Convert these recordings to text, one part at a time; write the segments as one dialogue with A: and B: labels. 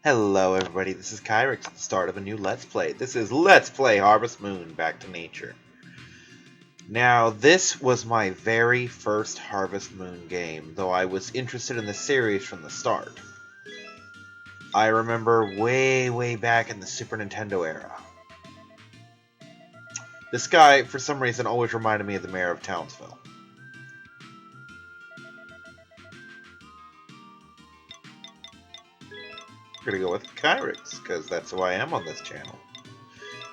A: Hello everybody, this is Kyrix at the start of a new Let's Play. This is Let's Play Harvest Moon Back to Nature. Now, this was my very first Harvest Moon game, though I was interested in the series from the start. I remember way back in the Super Nintendo era. This guy, for some reason, always reminded me of the mayor of Townsville. We're gonna go with Kyrix, because that's who I am on this channel.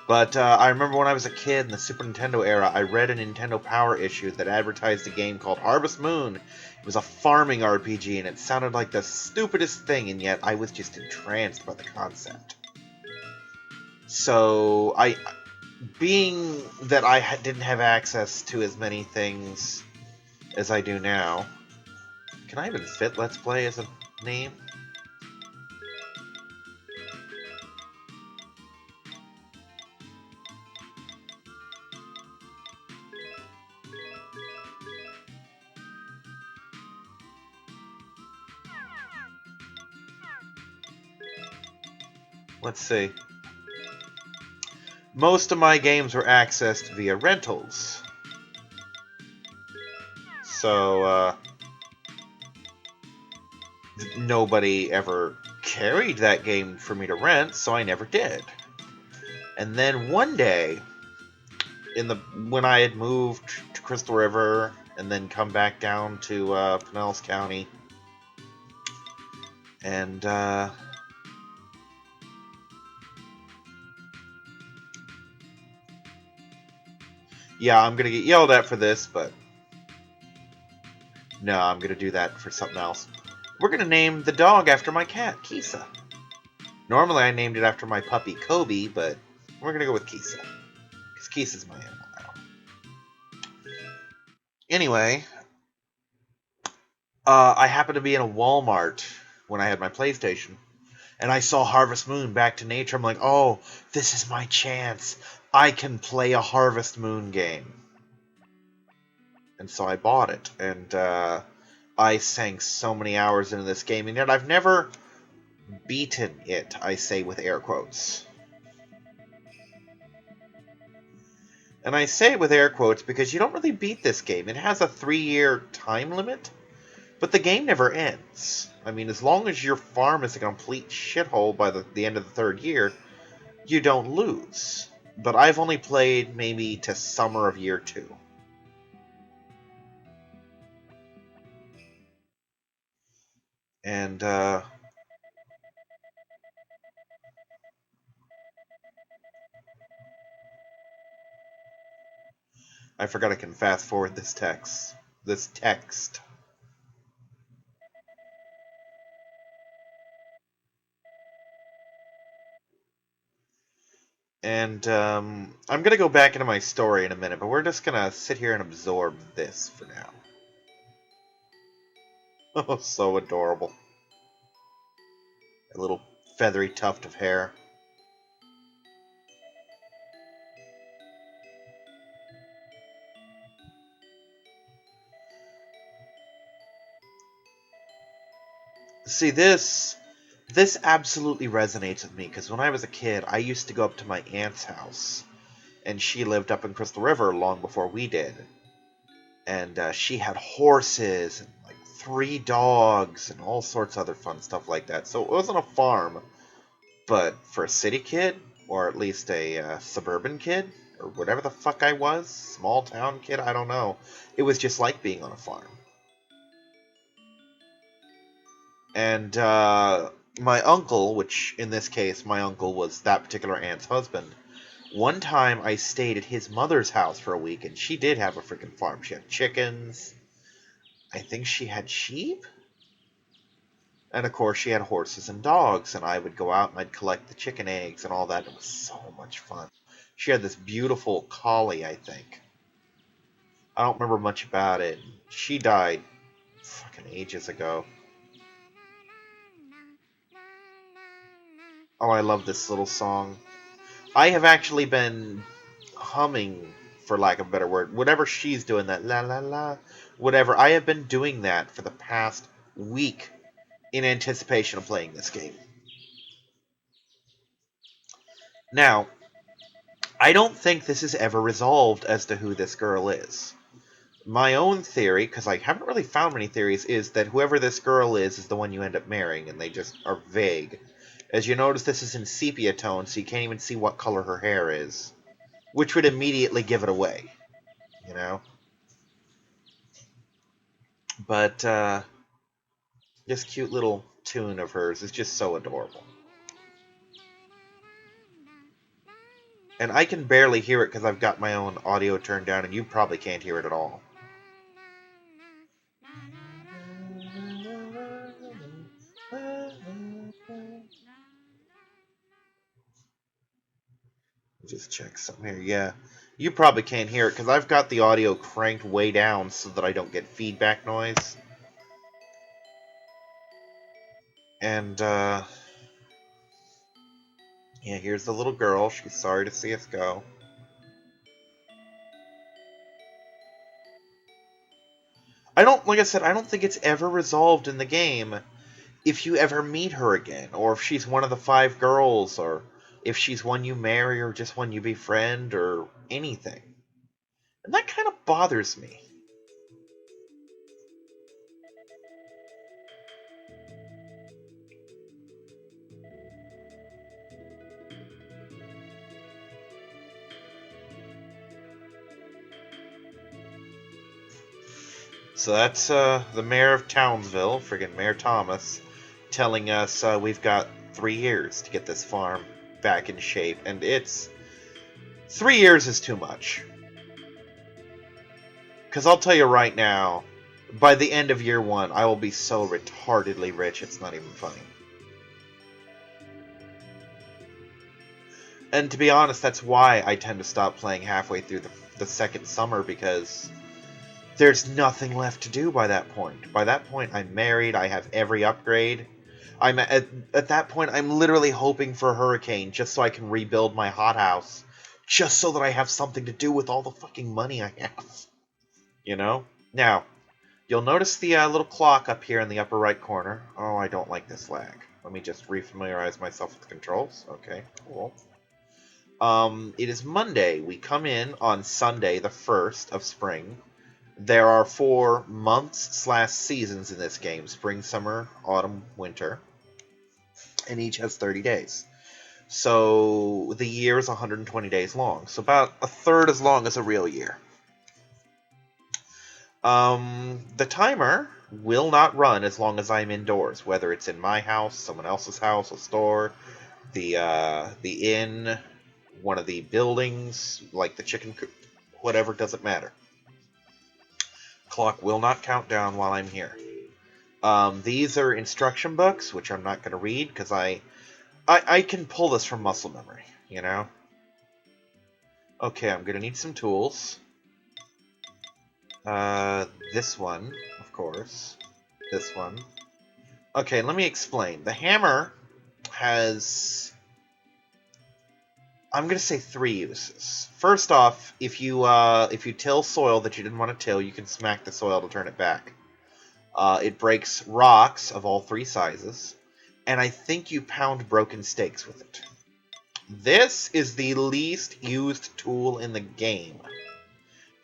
A: But I remember when I was a kid in the Super Nintendo era, I read a Nintendo Power issue that advertised a game called Harvest Moon. It was a farming RPG, and it sounded like the stupidest thing, and yet I was just entranced by the concept. So, being that I didn't have access to as many things as I do now, can I even fit Let's Play as a name? Let's see. Most of my games were accessed via rentals. So, nobody ever carried that game for me to rent, so I never did. And then one day, when I had moved to Crystal River and then come back down to Pinellas County, and yeah, I'm gonna get yelled at for this, but no, I'm gonna do that for something else. We're gonna name the dog after my cat, Kisa. Normally I named it after my puppy, Kobe, but we're gonna go with Kisa. Because Kisa's my animal now. Anyway, I happened to be in a Walmart when I had my PlayStation, and I saw Harvest Moon Back to Nature. I'm like, oh, this is my chance. I can play a Harvest Moon game. And so I bought it, and I sank so many hours into this game, and yet I've never beaten it, I say with air quotes. And I say it with air quotes because you don't really beat this game. It has a 3-year time limit, but the game never ends. I mean, as long as your farm is a complete shithole by the end of the 3rd year, you don't lose. But I've only played maybe to summer of year 2. And, I forgot I can fast forward this text. And I'm going to go back into my story in a minute, but we're just going to sit here and absorb this for now. Oh, so adorable. A little feathery tuft of hair. See, this absolutely resonates with me, because when I was a kid, I used to go up to my aunt's house, and she lived up in Crystal River long before we did. And she had horses, and like 3 dogs, and all sorts of other fun stuff like that. So it wasn't a farm, but for a city kid, or at least a suburban kid, or whatever the fuck I was, small town kid, I don't know, it was just like being on a farm. And my uncle, which in this case, my uncle was that particular aunt's husband, one time I stayed at his mother's house for a week, and she did have a freaking farm. She had chickens. I think she had sheep? And of course, she had horses and dogs, and I would go out and I'd collect the chicken eggs and all that. It was so much fun. She had this beautiful collie, I think. I don't remember much about it. She died fucking ages ago. Oh, I love this little song. I have actually been humming, for lack of a better word, whatever she's doing, that la la la, whatever. I have been doing that for the past week in anticipation of playing this game. Now, I don't think this is ever resolved as to who this girl is. My own theory, because I haven't really found many theories, is that whoever this girl is the one you end up marrying, and they just are vague. As you notice, this is in sepia tone, so you can't even see what color her hair is, which would immediately give it away, you know? But, this cute little tune of hers is just so adorable. And I can barely hear it because I've got my own audio turned down, and you probably can't hear it at all. Just check something here. Yeah, you probably can't hear it because I've got the audio cranked way down so that I don't get feedback noise. And, yeah, here's the little girl. She's sorry to see us go. Like I said, I don't think it's ever resolved in the game if you ever meet her again, or if she's one of the 5 girls, or if she's one you marry, or just one you befriend, or anything. And that kind of bothers me. So that's the mayor of Townsville, friggin' Mayor Thomas, telling us we've got 3 years to get this farm back in shape. And 3 years is too much. Because I'll tell you right now, by the end of year 1, I will be so retardedly rich, it's not even funny. And to be honest, that's why I tend to stop playing halfway through the second summer, because there's nothing left to do by that point. By that point, I'm married, I have every upgrade. I'm at that point, I'm literally hoping for a hurricane just so I can rebuild my hothouse. Just so that I have something to do with all the fucking money I have. You know? Now, you'll notice the little clock up here in the upper right corner. Oh, I don't like this lag. Let me just refamiliarize myself with the controls. Okay, cool. It is Monday. We come in on Sunday, the 1st of spring. There are 4 months/seasons in this game: spring, summer, autumn, winter, and each has 30 days. So the year is 120 days long, so about a third as long as a real year. The timer will not run as long as I'm indoors, whether it's in my house, someone else's house, a store, the inn, one of the buildings, like the chicken coop, whatever, doesn't matter. Clock will not count down while I'm here. These are instruction books, which I'm not going to read, because I can pull this from muscle memory, you know? Okay, I'm going to need some tools. This one, of course. This one. Okay, let me explain. The hammer has, I'm going to say 3 uses. First off, if you till soil that you didn't want to till, you can smack the soil to turn it back. It breaks rocks of all 3 sizes, and I think you pound broken stakes with it. This is the least used tool in the game.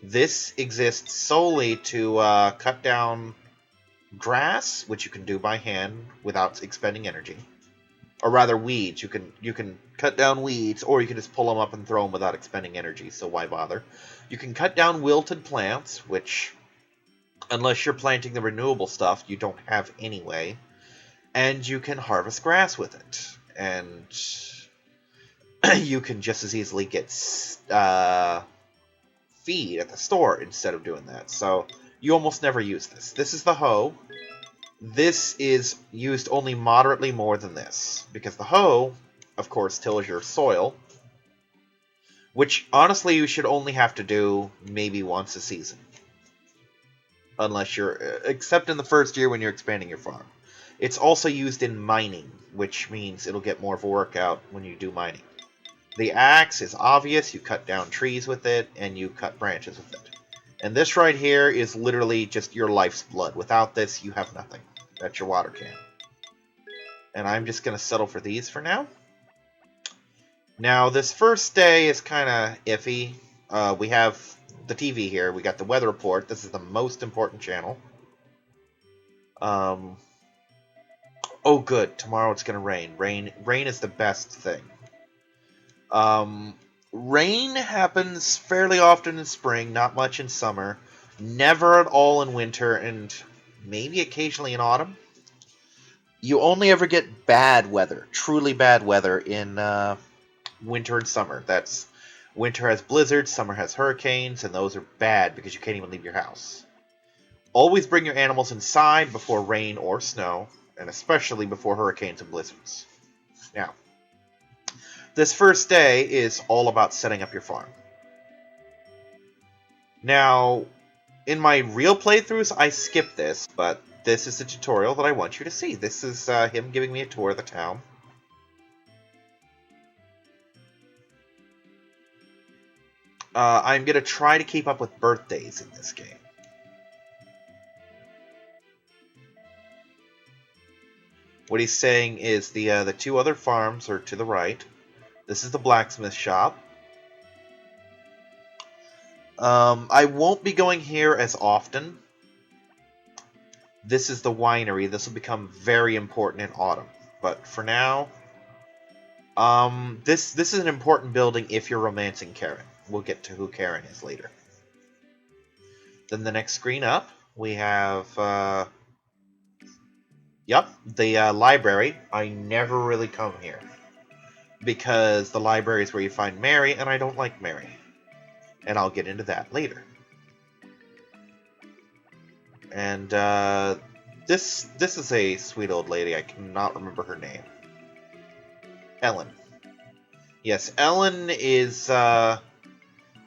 A: This exists solely to cut down grass, which you can do by hand without expending energy. Or rather, weeds. You can cut down weeds, or you can just pull them up and throw them without expending energy, so why bother? You can cut down wilted plants, which, unless you're planting the renewable stuff, you don't have anyway. And you can harvest grass with it. And you can just as easily get feed at the store instead of doing that. So you almost never use this. This is the hoe. This is used only moderately more than this, because the hoe, of course, tills your soil, which honestly you should only have to do maybe once a season. Unless you're, except in the first year when you're expanding your farm. It's also used in mining, which means it'll get more of a workout when you do mining. The axe is obvious. You cut down trees with it, and you cut branches with it. And this right here is literally just your life's blood. Without this, you have nothing. That's your water can. And I'm just going to settle for these for now. Now, this first day is kind of iffy. We have the TV here. We got the weather report. This is the most important channel. Um, oh, good. Tomorrow it's going to rain. Rain is the best thing. Rain happens fairly often in spring, not much in summer, never at all in winter, and maybe occasionally in autumn. You only ever get bad weather, truly bad weather, in winter and summer. That's winter has blizzards, summer has hurricanes, and those are bad because you can't even leave your house. Always bring your animals inside before rain or snow, and especially before hurricanes and blizzards. Now, this first day is all about setting up your farm. Now, in my real playthroughs, I skip this, but this is the tutorial that I want you to see. This is him giving me a tour of the town. I'm going to try to keep up with birthdays in this game. What he's saying is the two other farms are to the right. This is the blacksmith shop. I won't be going here as often. This is the winery. This will become very important in autumn. But for now, this is an important building if you're romancing Karen. We'll get to who Karen is later. Then the next screen up, we have, yep, the library. I never really come here because the library is where you find Mary, and I don't like Mary. And I'll get into that later. And this is a sweet old lady. I cannot remember her name. Ellen. Yes, Ellen is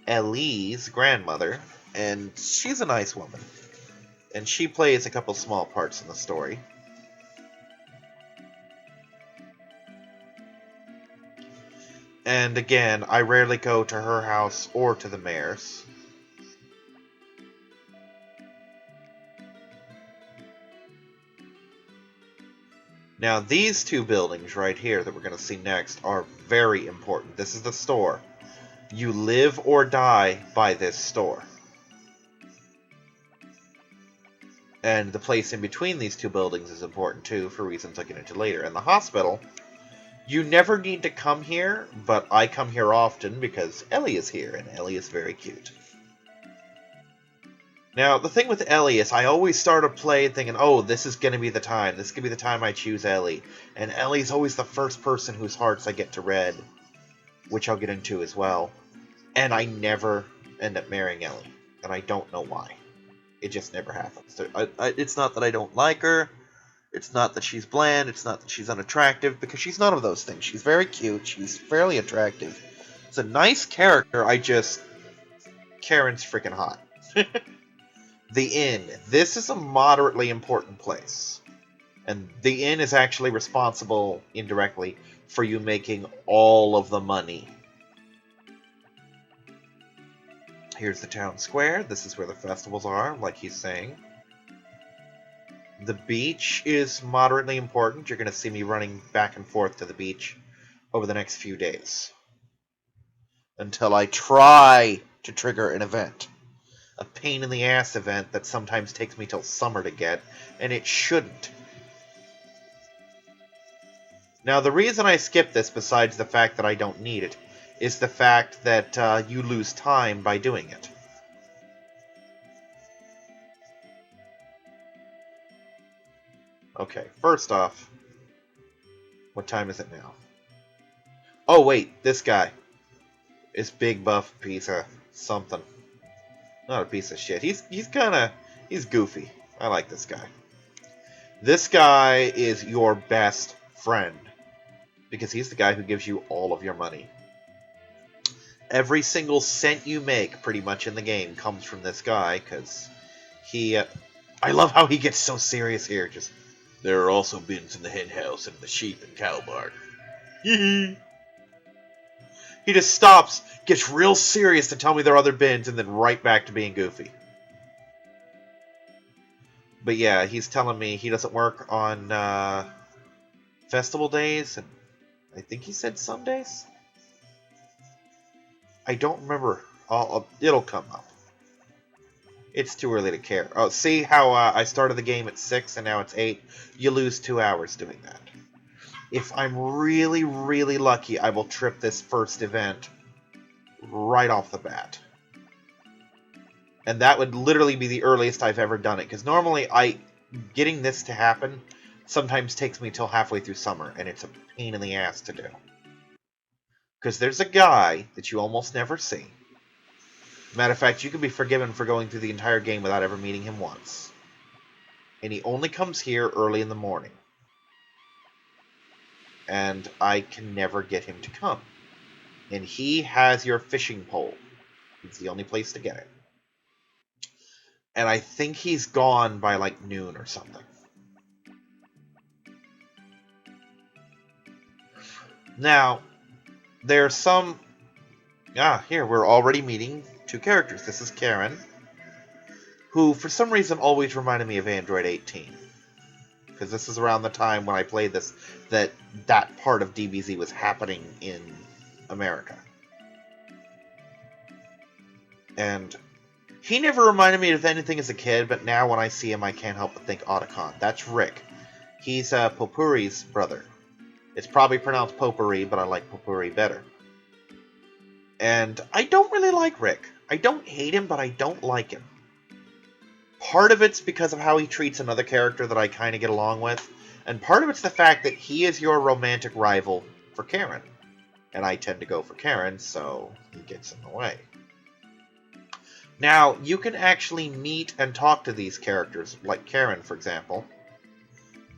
A: Ellie's grandmother, and she's a nice woman. And she plays a couple small parts in the story. And again, I rarely go to her house or to the mayor's. Now, these two buildings right here that we're going to see next are very important. This is the store. You live or die by this store. And the place in between these two buildings is important too, for reasons I'll get into later. And the hospital, you never need to come here, but I come here often because Ellie is here, and Ellie is very cute. Now, the thing with Ellie is I always start a play thinking, oh, this is going to be the time. This is going to be the time I choose Ellie. And Ellie's always the first person whose hearts I get to read, which I'll get into as well. And I never end up marrying Ellie. And I don't know why. It just never happens. It's not that I don't like her. It's not that she's bland. It's not that she's unattractive, because she's none of those things. She's very cute. She's fairly attractive. It's a nice character. Karen's freaking hot. The inn. This is a moderately important place. And the inn is actually responsible, indirectly, for you making all of the money. Here's the town square. This is where the festivals are, like he's saying. The beach is moderately important. You're going to see me running back and forth to the beach over the next few days. Until I try to trigger an event. A pain-in-the-ass event that sometimes takes me till summer to get, and it shouldn't. Now, the reason I skip this, besides the fact that I don't need it, is the fact that you lose time by doing it. Okay, first off, what time is it now? Oh, wait, this guy is big buff piece of something. Not a piece of shit. He's goofy. I like this guy. This guy is your best friend, because he's the guy who gives you all of your money. Every single cent you make, pretty much, in the game comes from this guy, because he... I love how he gets so serious here. Just, there are also bins in the hen house and the sheep and cow barn. He just stops, gets real serious to tell me there are other bins, and then right back to being goofy. But yeah, he's telling me he doesn't work on festival days, and I think he said Sundays? I don't remember. It'll come up. It's too early to care. Oh, see how I started the game at 6 and now it's 8? You lose 2 hours doing that. If I'm really, really lucky, I will trip this first event right off the bat. And that would literally be the earliest I've ever done it, because normally getting this to happen sometimes takes me till halfway through summer, and it's a pain in the ass to do. Because there's a guy that you almost never see. Matter of fact, you can be forgiven for going through the entire game without ever meeting him once. And he only comes here early in the morning. And I can never get him to come. And he has your fishing pole. It's the only place to get it. And I think he's gone by like noon or something. Now, there's some... here, we're already meeting 2 characters. This is Karen, who for some reason always reminded me of Android 18. Because this is around the time when I played this, that part of DBZ was happening in America. And he never reminded me of anything as a kid, but now when I see him, I can't help but think Otacon. That's Rick. He's Popuri's brother. It's probably pronounced Potpourri, but I like Potpourri better. And I don't really like Rick. I don't hate him, but I don't like him. Part of it's because of how he treats another character that I kind of get along with, and part of it's the fact that he is your romantic rival for Karen. And I tend to go for Karen, so he gets in the way. Now, you can actually meet and talk to these characters, like Karen, for example.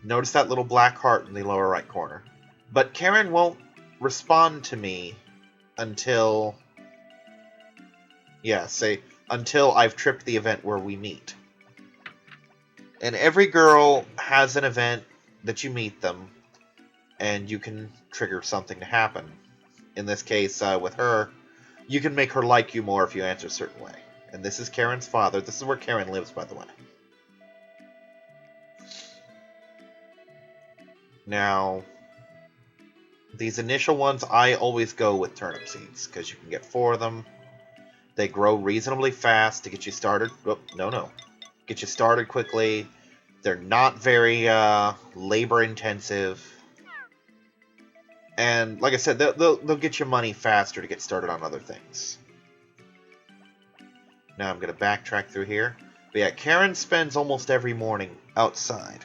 A: Notice that little black heart in the lower right corner. But Karen won't respond to me until... until I've tripped the event where we meet. And every girl has an event that you meet them, and you can trigger something to happen. In this case, with her, you can make her like you more if you answer a certain way. And this is Karen's father. This is where Karen lives, by the way. Now, these initial ones, I always go with turnip seeds, because you can get 4 of them. They grow reasonably fast to get you started. Oh, no. Get you started quickly. They're not very labor-intensive. And, like I said, they'll get you money faster to get started on other things. Now I'm going to backtrack through here. But yeah, Karen spends almost every morning outside.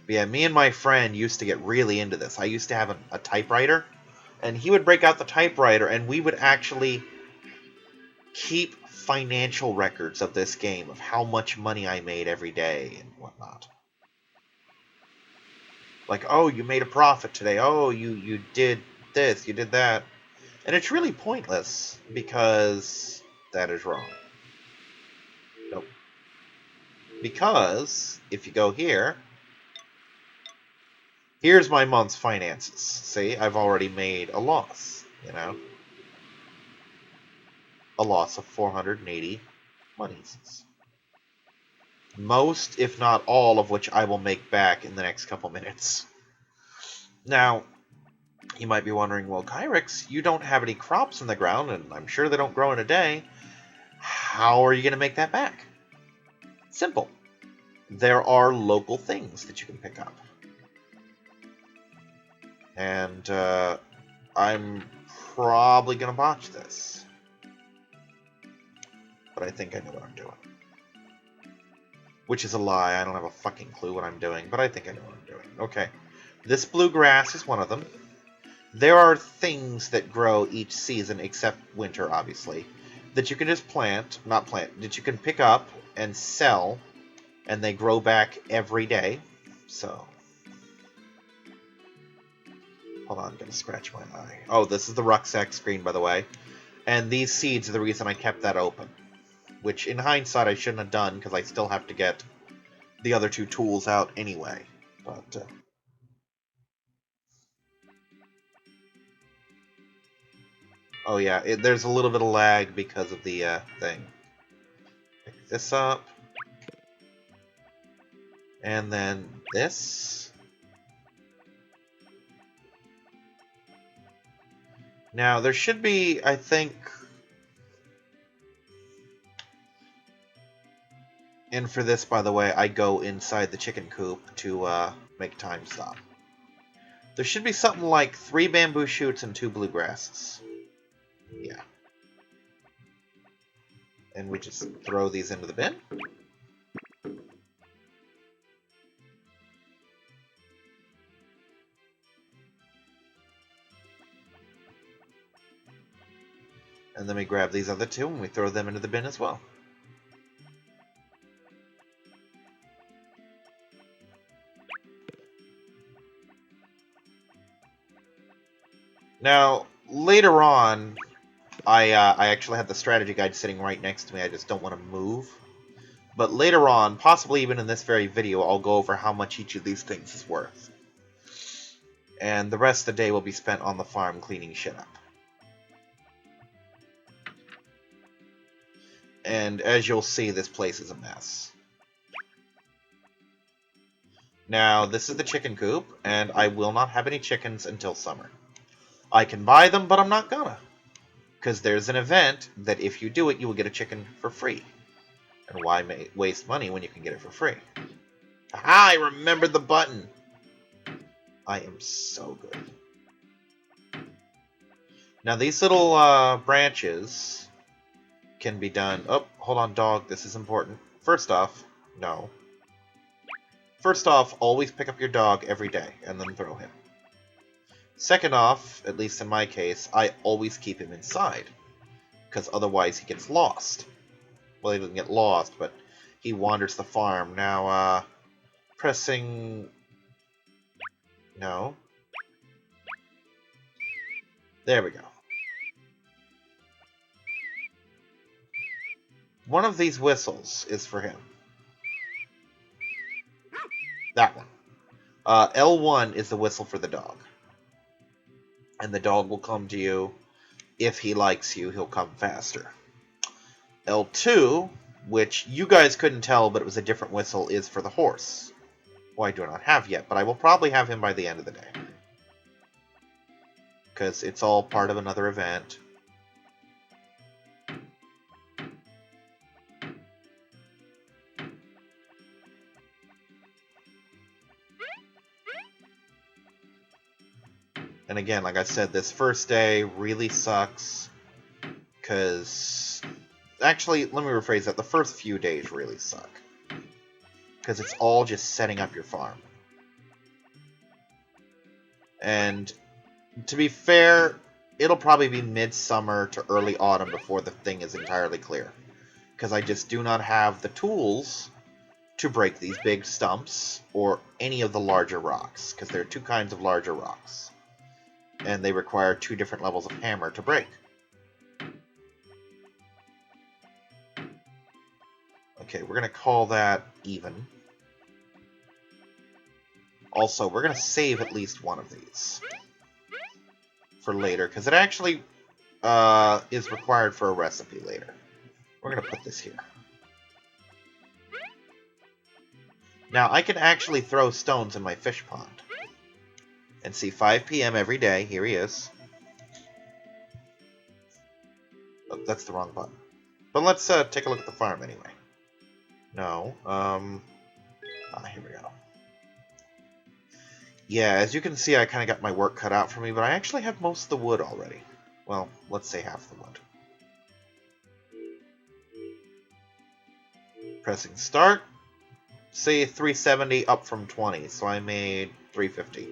A: But yeah, me and my friend used to get really into this. I used to have a typewriter, and he would break out the typewriter, and we would actually keep financial records of this game, of how much money I made every day and whatnot. Like, oh, you made a profit today. Oh, you did this, you did that. And it's really pointless, because that is wrong. Nope. Because, if you go here, here's my month's finances. See, I've already made a loss, you know? A loss of 480 monies. Most, if not all, of which I will make back in the next couple minutes. Now, you might be wondering, well, Kyrix, you don't have any crops in the ground, and I'm sure they don't grow in a day. How are you going to make that back? Simple. There are local things that you can pick up. And I'm probably going to botch this. But I think I know what I'm doing. Which is a lie. I don't have a fucking clue what I'm doing, but I think I know what I'm doing. Okay. This blue grass is one of them. There are things that grow each season, except winter, obviously, that you can just that you can pick up and sell, and they grow back every day. So, hold on, I'm going to scratch my eye. Oh, this is the rucksack screen, by the way. And these seeds are the reason I kept that open. Which, in hindsight, I shouldn't have done, because I still have to get the other 2 tools out anyway. But, oh yeah, there's a little bit of lag because of the thing. Pick this up. And then this. Now, there should be, I think... And for this, by the way, I go inside the chicken coop to make time stop. There should be something like 3 bamboo shoots and 2 bluegrasses. Yeah. And we just throw these into the bin. And then we grab these other 2 and we throw them into the bin as well. Now, later on, I actually have the strategy guide sitting right next to me. I just don't want to move. But later on, possibly even in this very video, I'll go over how much each of these things is worth. And the rest of the day will be spent on the farm cleaning shit up. And as you'll see, this place is a mess. Now, this is the chicken coop, and I will not have any chickens until summer. I can buy them, but I'm not gonna. Because there's an event that if you do it, you will get a chicken for free. And why waste money when you can get it for free? Aha, I remembered the button! I am so good. Now, these little branches can be done... Oh, hold on, dog. This is important. First off, no. First off, always pick up your dog every day and then throw him. Second off, at least in my case, I always keep him inside. Because otherwise he gets lost. Well, he doesn't get lost, but he wanders the farm. Now, pressing... No. There we go. One of these whistles is for him. That one. L1 is the whistle for the dog. And the dog will come to you. If he likes you, he'll come faster. L2, which you guys couldn't tell, but it was a different whistle, is for the horse. Who I do not have yet, but I will probably have him by the end of the day. Because it's all part of another event. And again, like I said, this first day really sucks. Because... Actually, let me rephrase that. The first few days really suck. Because it's all just setting up your farm. And to be fair, it'll probably be midsummer to early autumn before the thing is entirely clear. Because I just do not have the tools to break these big stumps or any of the larger rocks. Because there are 2 kinds of larger rocks. And they require 2 different levels of hammer to break. Okay, we're going to call that even. Also, we're going to save at least one of these for later, because it actually is required for a recipe later. We're going to put this here. Now, I can actually throw stones in my fish pond. And see, 5 p.m. every day. Here he is. Oh, that's the wrong button. But let's take a look at the farm anyway. No. Here we go. Yeah, as you can see, I kind of got my work cut out for me, but I actually have most of the wood already. Well, let's say half the wood. Pressing start. Say 370 up from 20, so I made 350.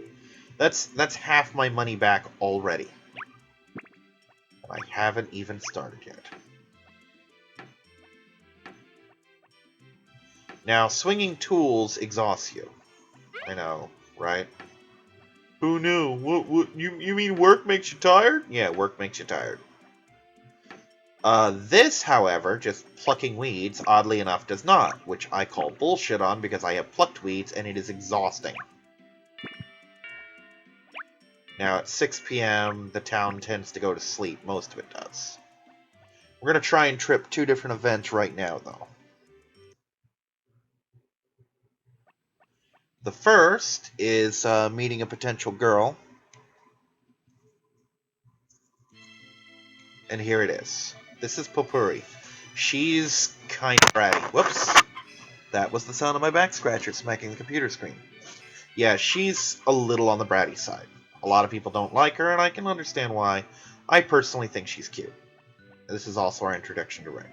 A: That's half my money back already. And I haven't even started yet. Now, swinging tools exhausts you. I know, right? Oh no, what, you mean work makes you tired? Yeah, work makes you tired. This, however, just plucking weeds, oddly enough, does not, which I call bullshit on because I have plucked weeds and it is exhausting. Now, at 6 p.m., the town tends to go to sleep. Most of it does. We're going to try and trip 2 different events right now, though. The first is meeting a potential girl. And here it is. This is Popuri. She's kind of bratty. Whoops. That was the sound of my back scratcher smacking the computer screen. Yeah, she's a little on the bratty side. A lot of people don't like her, and I can understand why. I personally think she's cute. This is also our introduction to Rick.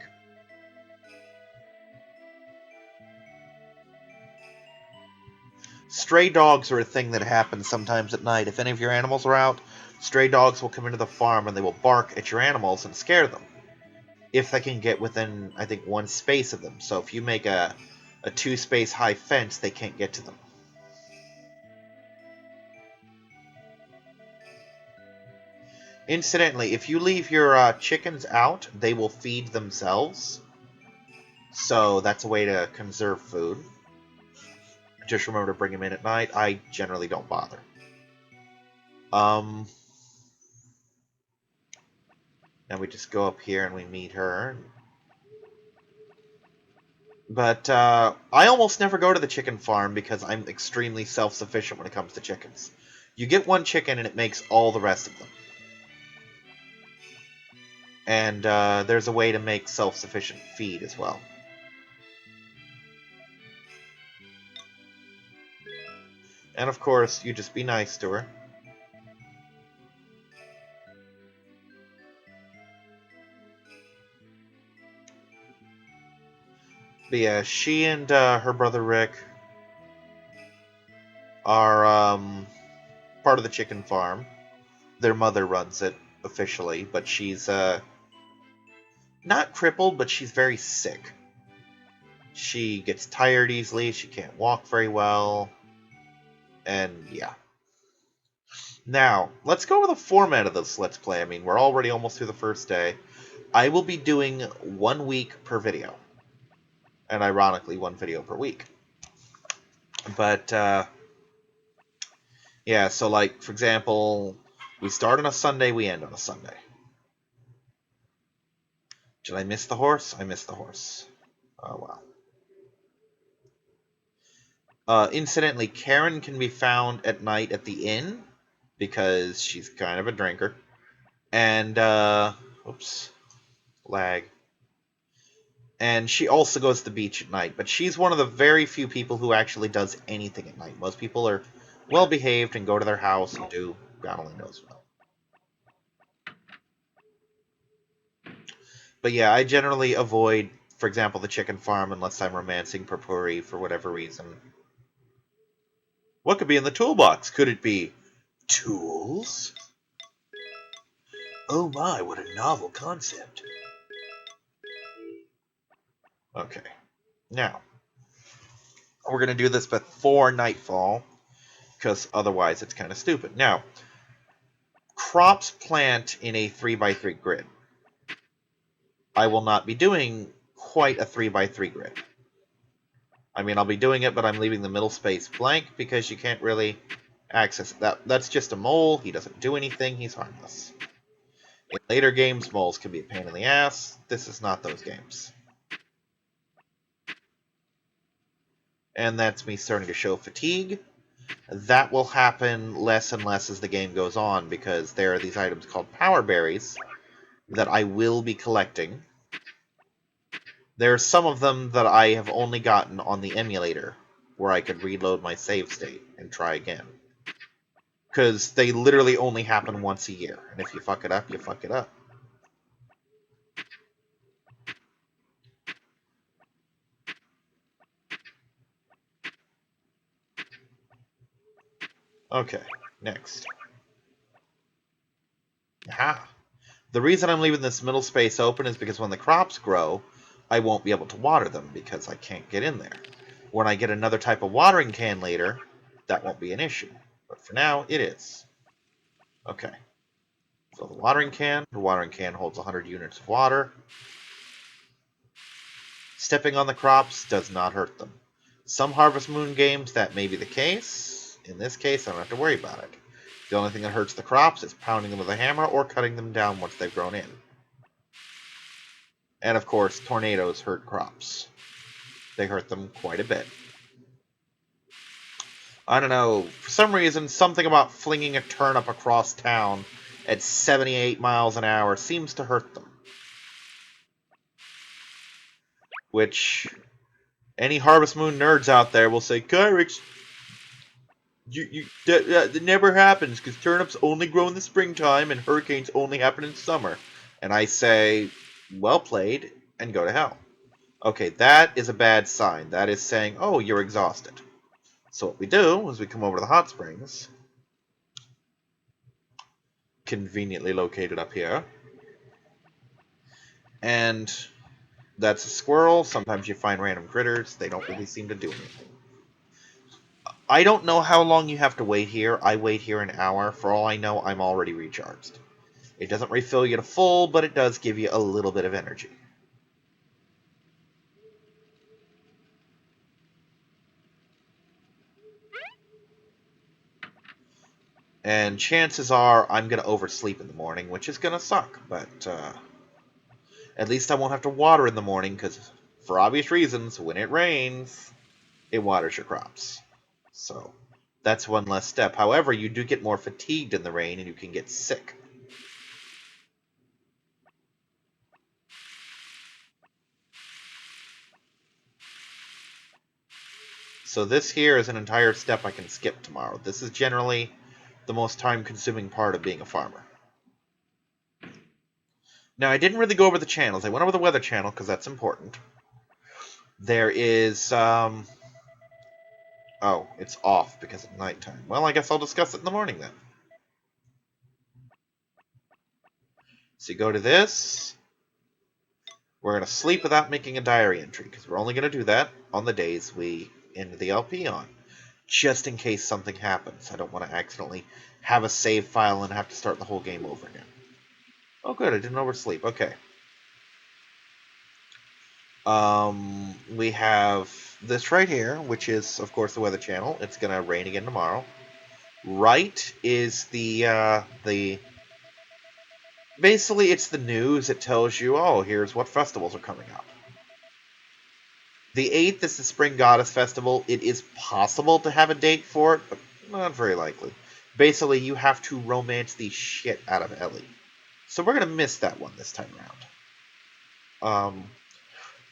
A: Stray dogs are a thing that happens sometimes at night. If any of your animals are out, stray dogs will come into the farm and they will bark at your animals and scare them. If they can get within, I think, one space of them. So if you make a two-space high fence, they can't get to them. Incidentally, if you leave your chickens out, they will feed themselves. So that's a way to conserve food. Just remember to bring them in at night. I generally don't bother. Now we just go up here and we meet her. But I almost never go to the chicken farm because I'm extremely self-sufficient when it comes to chickens. You get one chicken and it makes all the rest of them. And there's a way to make self-sufficient feed as well. And of course, you just be nice to her. But yeah, she and her brother Rick are part of the chicken farm. Their mother runs it officially, but she's not crippled, but she's very sick. She gets tired easily, she can't walk very well, and yeah. Now, let's go over the format of this Let's Play. I mean, we're already almost through the first day. I will be doing 1 week per video. And ironically, 1 video per week. But, yeah, so like, for example, we start on a Sunday, we end on a Sunday. Did I miss the horse? I missed the horse. Oh, wow. Incidentally, Karen can be found at night at the inn, because she's kind of a drinker. And, oops, lag. And she also goes to the beach at night, but she's one of the very few people who actually does anything at night. Most people are well-behaved and go to their house and do God only knows what. But yeah, I generally avoid, for example, the chicken farm unless I'm romancing Purpuri for whatever reason. What could be in the toolbox? Could it be tools? Oh my, what a novel concept. Okay, now, we're going to do this before nightfall, because otherwise it's kind of stupid. Now, crops plant in a 3x3 grid. I will not be doing quite a 3x3 grid. I mean, I'll be doing it, but I'm leaving the middle space blank because you can't really access it. That's just a mole. He doesn't do anything. He's harmless. In later games, moles can be a pain in the ass. This is not those games. And that's me starting to show fatigue. That will happen less and less as the game goes on because there are these items called power berries that I will be collecting. There are some of them that I have only gotten on the emulator, where I could reload my save state and try again. Because they literally only happen once a year, and if you fuck it up, you fuck it up. Okay, next. Aha! The reason I'm leaving this middle space open is because when the crops grow, I won't be able to water them because I can't get in there. When I get another type of watering can later, that won't be an issue. But for now, it is. Okay. So the watering can holds 100 units of water. Stepping on the crops does not hurt them. Some Harvest Moon games, that may be the case. In this case, I don't have to worry about it. The only thing that hurts the crops is pounding them with a hammer or cutting them down once they've grown in. And of course, tornadoes hurt crops. They hurt them quite a bit. I don't know, for some reason, something about flinging a turnip across town at 78 miles an hour seems to hurt them. Which any Harvest Moon nerds out there will say, Kyrix, that never happens because turnips only grow in the springtime and hurricanes only happen in summer. And I say, well played, and go to hell. Okay, that is a bad sign. That is saying, oh, you're exhausted. So what we do is we come over to the hot springs, conveniently located up here, and that's a squirrel. Sometimes you find random critters. They don't really seem to do anything. I don't know how long you have to wait here. I wait here an hour. For all I know, I'm already recharged. It doesn't refill you to full, but it does give you a little bit of energy. And chances are I'm going to oversleep in the morning, which is going to suck. But at least I won't have to water in the morning, because for obvious reasons, when it rains, it waters your crops. So that's one less step. However, you do get more fatigued in the rain, and you can get sick. So this here is an entire step I can skip tomorrow. This is generally the most time-consuming part of being a farmer. Now, I didn't really go over the channels. I went over the weather channel because that's important. There is, oh, it's off because of nighttime. Well, I guess I'll discuss it in the morning then. So you go to this. We're going to sleep without making a diary entry because we're only going to do that on the days we end the LP on. Just in case something happens. I don't want to accidentally have a save file and have to start the whole game over again. Oh, good. I didn't oversleep. Okay. We have this right here, which is, of course, the Weather Channel. It's going to rain again tomorrow. Right is the... Basically, it's the news. It tells you, oh, here's what festivals are coming up. The 8th is the Spring Goddess Festival. It is possible to have a date for it, but not very likely. Basically, you have to romance the shit out of Ellie. So we're going to miss that one this time around.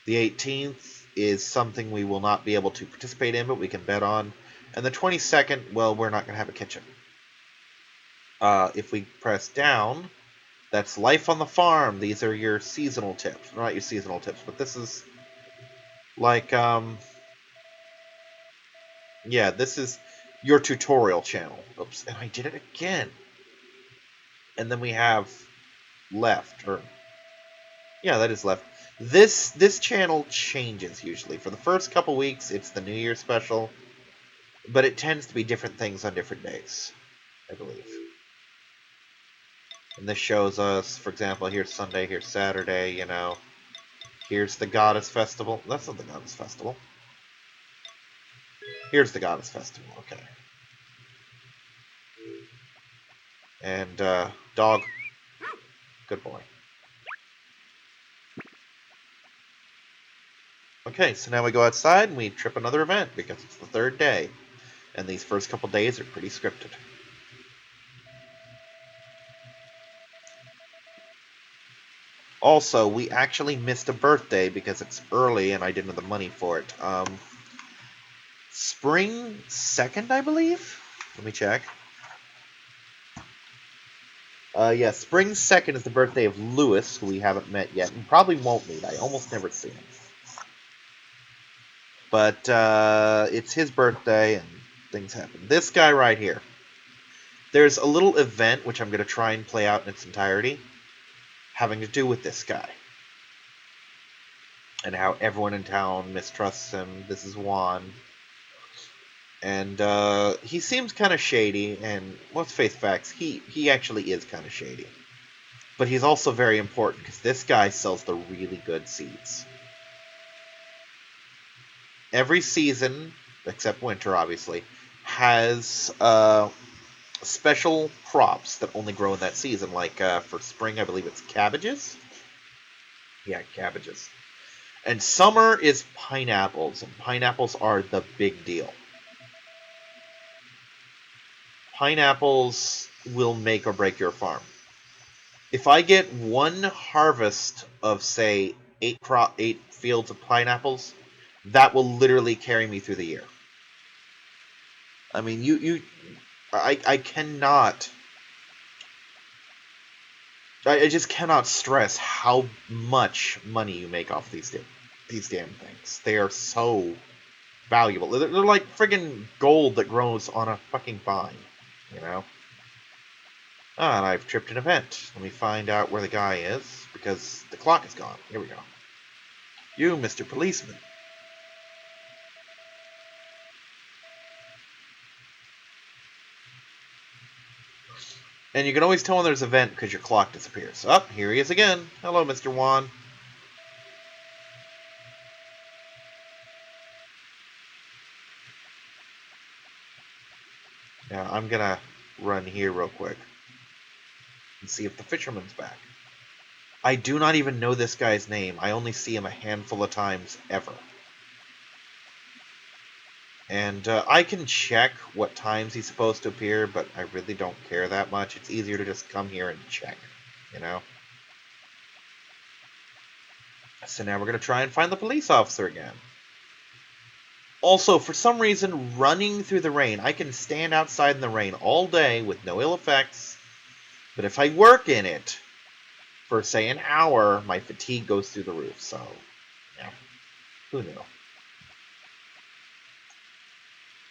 A: The 18th is something we will not be able to participate in, but we can bet on. And the 22nd, well, we're not going to have a kitchen. If we press down, that's Life on the Farm. These are your seasonal tips. Not your seasonal tips, but this is like, yeah, this is your tutorial channel. Oops, and I did it again. And then we have left, or yeah, that is left. This channel changes usually. For the first couple weeks, it's the New Year special, but it tends to be different things on different days, I believe. And this shows us, for example, here's Sunday, here's Saturday, you know. Here's the Goddess Festival. That's not the Goddess Festival. Here's the Goddess Festival, okay. And, dog. Good boy. Okay, so now we go outside and we trip another event because it's the third day. And these first couple days are pretty scripted. Also, we actually missed a birthday because it's early and I didn't have the money for it. Spring 2nd, I believe? Let me check. Yeah, Spring 2nd is the birthday of Lewis, who we haven't met yet, and probably won't meet. I almost never see him. But it's his birthday, and things happen. This guy right here. There's a little event, which I'm going to try and play out in its entirety, having to do with this guy. And how everyone in town mistrusts him. This is Juan. And he seems kind of shady, and let's face facts, he actually is kind of shady. But he's also very important, because this guy sells the really good seeds. Every season, except winter, obviously, has special crops that only grow in that season. Like, for spring, I believe it's cabbages? Yeah, cabbages. And summer is pineapples, and pineapples are the big deal. Pineapples will make or break your farm. If I get one harvest of, say, eight fields of pineapples, that will literally carry me through the year. I mean, I cannot. I just cannot stress how much money you make off these damn things. They are so valuable. They're like friggin' gold that grows on a fucking vine, you know? Ah, and I've tripped an event. Let me find out where the guy is, because the clock is gone. Here we go. You, Mr. Policeman. And you can always tell when there's an event because your clock disappears. Oh, here he is again. Hello, Mr. Wan. Now, I'm gonna run here real quick and see if the fisherman's back. I do not even know this guy's name. I only see him a handful of times ever. And I can check what times he's supposed to appear, but I really don't care that much. It's easier to just come here and check, you know? So now we're going to try and find the police officer again. Also, for some reason, running through the rain, I can stand outside in the rain all day with no ill effects, but if I work in it for, say, an hour, my fatigue goes through the roof, so, yeah, who knew?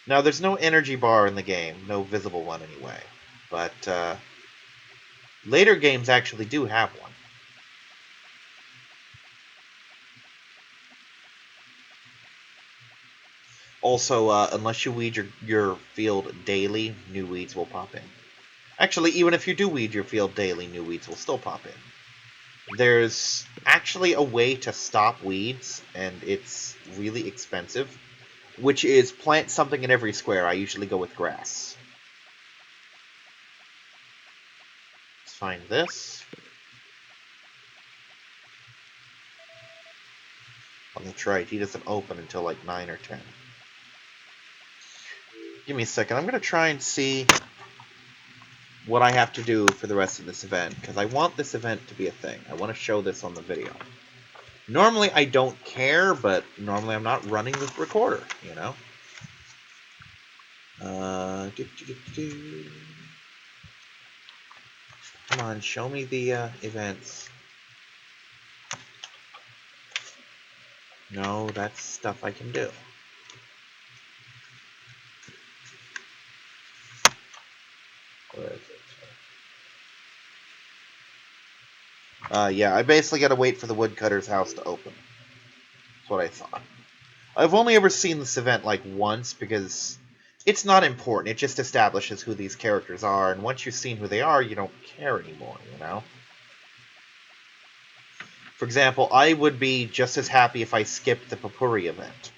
A: Now, there's no energy bar in the game, no visible one anyway, but later games actually do have one. Also, unless you weed your field daily, new weeds will pop in. Actually, even if you do weed your field daily, new weeds will still pop in. There's actually a way to stop weeds, and it's really expensive, which is plant something in every square. I usually go with grass. Let's find this. Oh, that's right, he doesn't open until like 9 or 10. Give me a second. I'm going to try and see what I have to do for the rest of this event, because I want this event to be a thing. I want to show this on the video. Normally I don't care, but normally I'm not running the recorder, you know? Come on, show me the events. No, that's stuff I can do. Where is it? Yeah, I basically gotta wait for the woodcutter's house to open. That's what I thought. I've only ever seen this event like once because it's not important. It just establishes who these characters are, and once you've seen who they are, you don't care anymore, you know? For example, I would be just as happy if I skipped the Papuri event.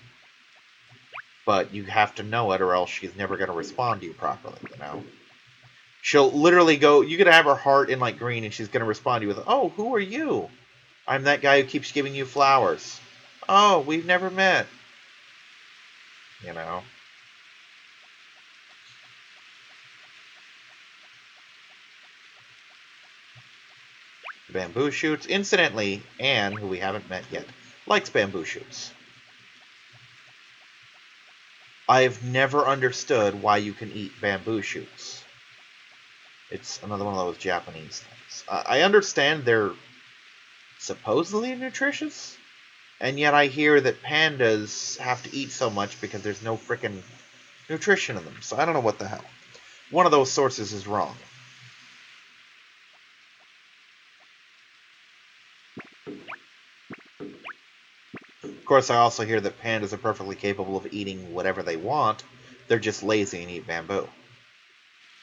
A: But you have to know it or else she's never going to respond to you properly, you know? She'll literally go, you could have her heart in like green and she's going to respond to you with, oh, who are you? I'm that guy who keeps giving you flowers. Oh, we've never met. You know? Bamboo shoots. Incidentally, Anne, who we haven't met yet, likes bamboo shoots. I've never understood why you can eat bamboo shoots. It's another one of those Japanese things. I understand they're supposedly nutritious, and yet I hear that pandas have to eat so much because there's no frickin' nutrition in them. So I don't know what the hell. One of those sources is wrong. Of course, I also hear that pandas are perfectly capable of eating whatever they want. They're just lazy and eat bamboo.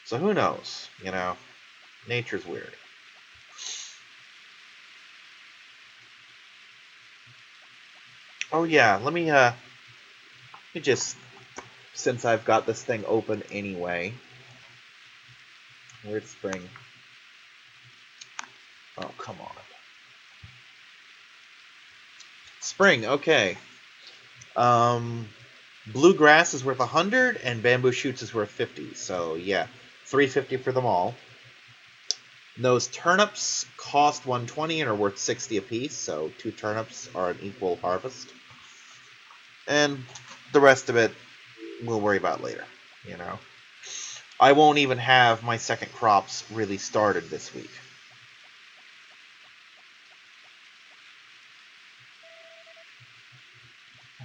A: So who knows? You know, nature's weird. Oh yeah, let me just, since I've got this thing open anyway. Where'd Spring? Oh, come on. Spring, okay. Bluegrass is worth 100, and bamboo shoots is worth 50. So yeah, 350 for them all. Those turnips cost 120 and are worth 60 apiece, so 2 turnips are an equal harvest. And the rest of it we'll worry about later, you know. I won't even have my second crops really started this week.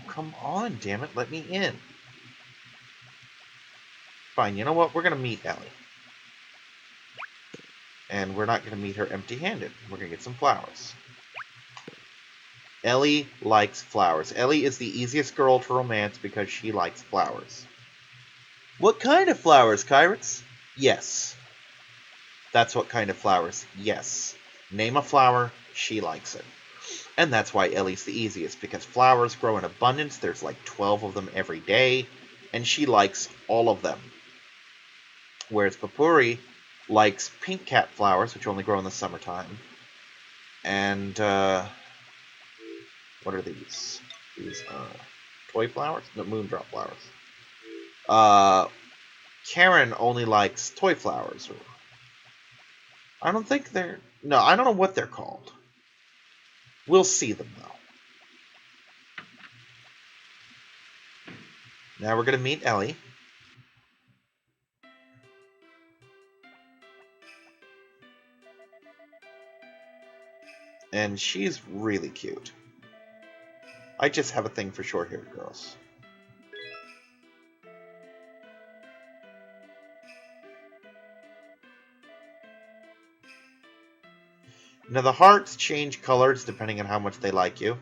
A: Come on, damn it, let me in. Fine, you know what? We're going to meet Ellie. And we're not going to meet her empty-handed. We're going to get some flowers. Ellie likes flowers. Ellie is the easiest girl to romance because she likes flowers. What kind of flowers, Kyrix? Yes. That's what kind of flowers. Yes. Name a flower, she likes it. And that's why Ellie's the easiest, because flowers grow in abundance. There's like 12 of them every day, and she likes all of them. Whereas Papuri likes pink cat flowers, which only grow in the summertime. And, what are these? These, toy flowers? No, moondrop flowers. Karen only likes toy flowers. I don't think they're... No, I don't know what they're called. We'll see them, though. Now we're going to meet Ellie. And she's really cute. I just have a thing for short-haired girls. Now, the hearts change colors depending on how much they like you.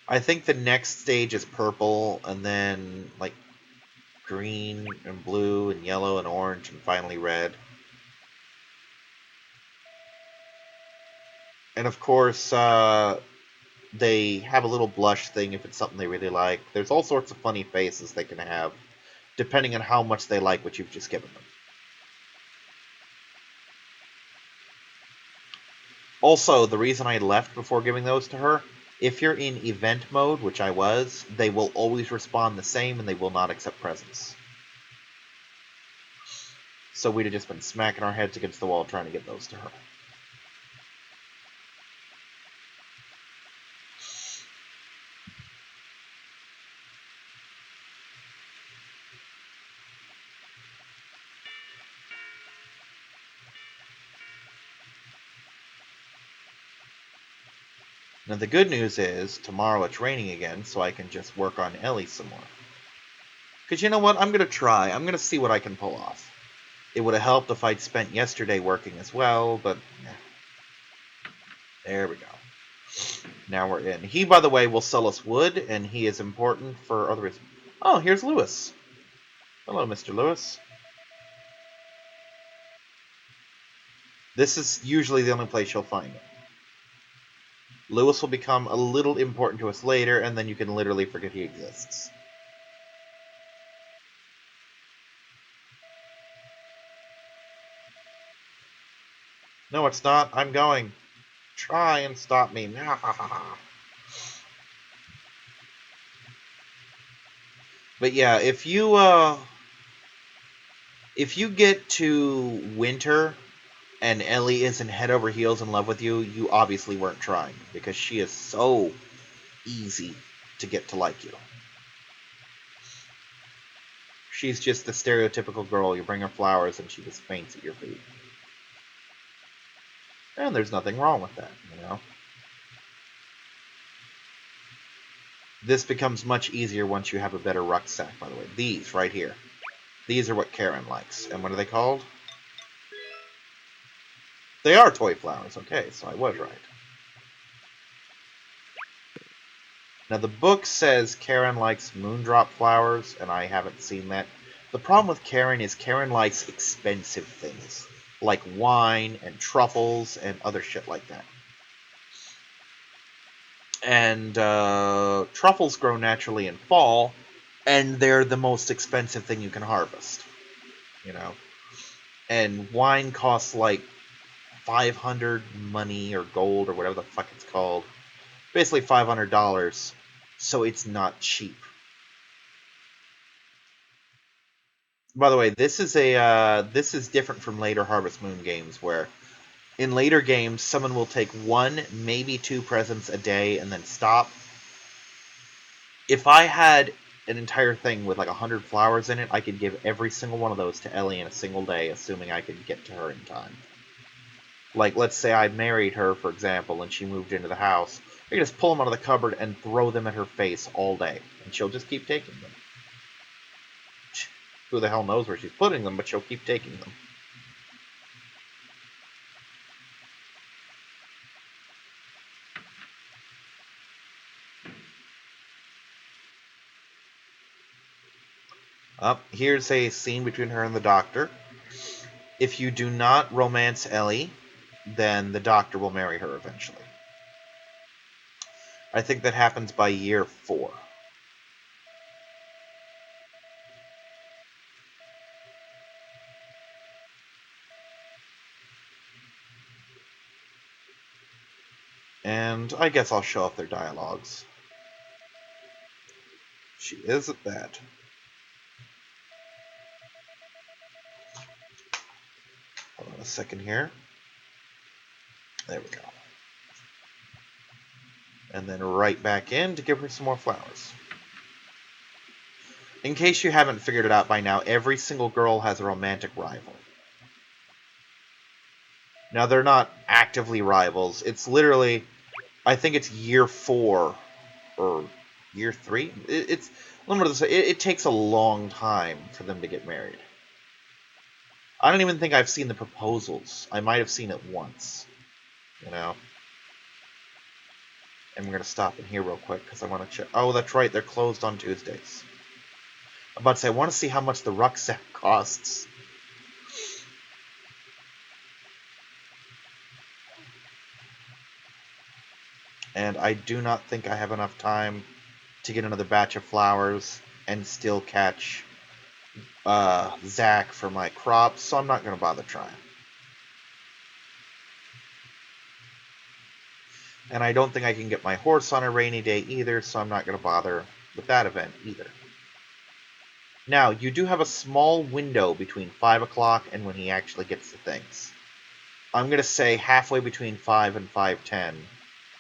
A: I think the next stage is purple, and then, like, green and blue and yellow and orange, and finally red. And, of course, they have a little blush thing if it's something they really like. There's all sorts of funny faces they can have, depending on how much they like what you've just given them. Also, the reason I left before giving those to her, if you're in event mode, which I was, they will always respond the same and they will not accept presents. So we'd have just been smacking our heads against the wall trying to get those to her. Now the good news is, tomorrow it's raining again, so I can just work on Ellie some more. Because you know what? I'm going to try. I'm going to see what I can pull off. It would have helped if I'd spent yesterday working as well, but... There we go. Now we're in. He, by the way, will sell us wood, and he is important for other reasons. Oh, here's Lewis. Hello, Mr. Lewis. This is usually the only place you'll find him. Lewis will become a little important to us later, and then you can literally forget he exists. No, it's not. I'm going. Try and stop me. But yeah, if you get to winter and Ellie isn't head over heels in love with you, you obviously weren't trying, because she is so easy to get to like you. She's just the stereotypical girl. You bring her flowers and she just faints at your feet. And there's nothing wrong with that, you know? This becomes much easier once you have a better rucksack, by the way. These, right here. These are what Karen likes. And what are they called? They are toy flowers. Okay, so I was right. Now, the book says Karen likes moondrop flowers, and I haven't seen that. The problem with Karen is Karen likes expensive things, like wine and truffles and other shit like that. And truffles grow naturally in fall, and they're the most expensive thing you can harvest, you know? And wine costs like 500 money or gold or whatever the fuck it's called. Basically $500, so it's not cheap. By the way, this is different from later Harvest Moon games, where in later games someone will take one, maybe two presents a day and then stop. If I had an entire thing with like 100 flowers in it, I could give every single one of those to Ellie in a single day, assuming I could get to her in time. Like, let's say I married her, for example, and she moved into the house. I could just pull them out of the cupboard and throw them at her face all day, and she'll just keep taking them. Who the hell knows where she's putting them, but she'll keep taking them. Here's a scene between her and the doctor. If you do not romance Ellie, then the doctor will marry her eventually. I think that happens by year 4. And I guess I'll show off their dialogues. She isn't bad. Hold on a second here. There we go. And then right back in to give her some more flowers. In case you haven't figured it out by now, every single girl has a romantic rival. Now, they're not actively rivals. It's literally, I think it's year 4 or year 3. It's limited to say, it takes a long time for them to get married. I don't even think I've seen the proposals. I might have seen it once, you know. And we're going to stop in here real quick because I want to check. Oh, that's right. They're closed on Tuesdays. I'm about to say, I want to see how much the rucksack costs. And I do not think I have enough time to get another batch of flowers and still catch Zach for my crops, so I'm not going to bother trying. And I don't think I can get my horse on a rainy day either, so I'm not going to bother with that event either. Now, you do have a small window between 5 o'clock and when he actually gets the things. I'm going to say halfway between 5 and 5:10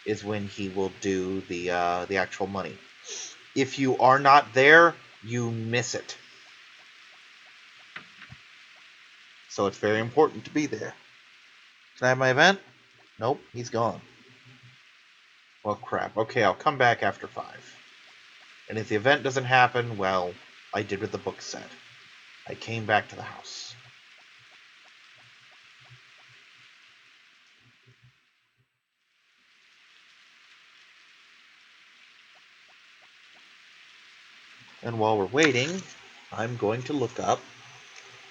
A: is when he will do the actual money. If you are not there, you miss it. So it's very important to be there. Can I have my event? Nope, he's gone. Well, crap. Okay, I'll come back after 5. And if the event doesn't happen, well, I did what the book said. I came back to the house. And while we're waiting, I'm going to look up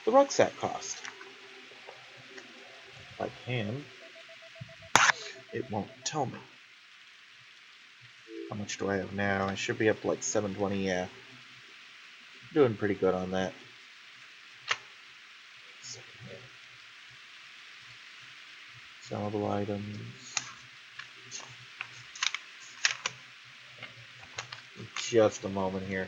A: the rucksack cost. If I can, it won't tell me. How much do I have now? I should be up to like 720, yeah. Doing pretty good on that. Sellable items. Just a moment here.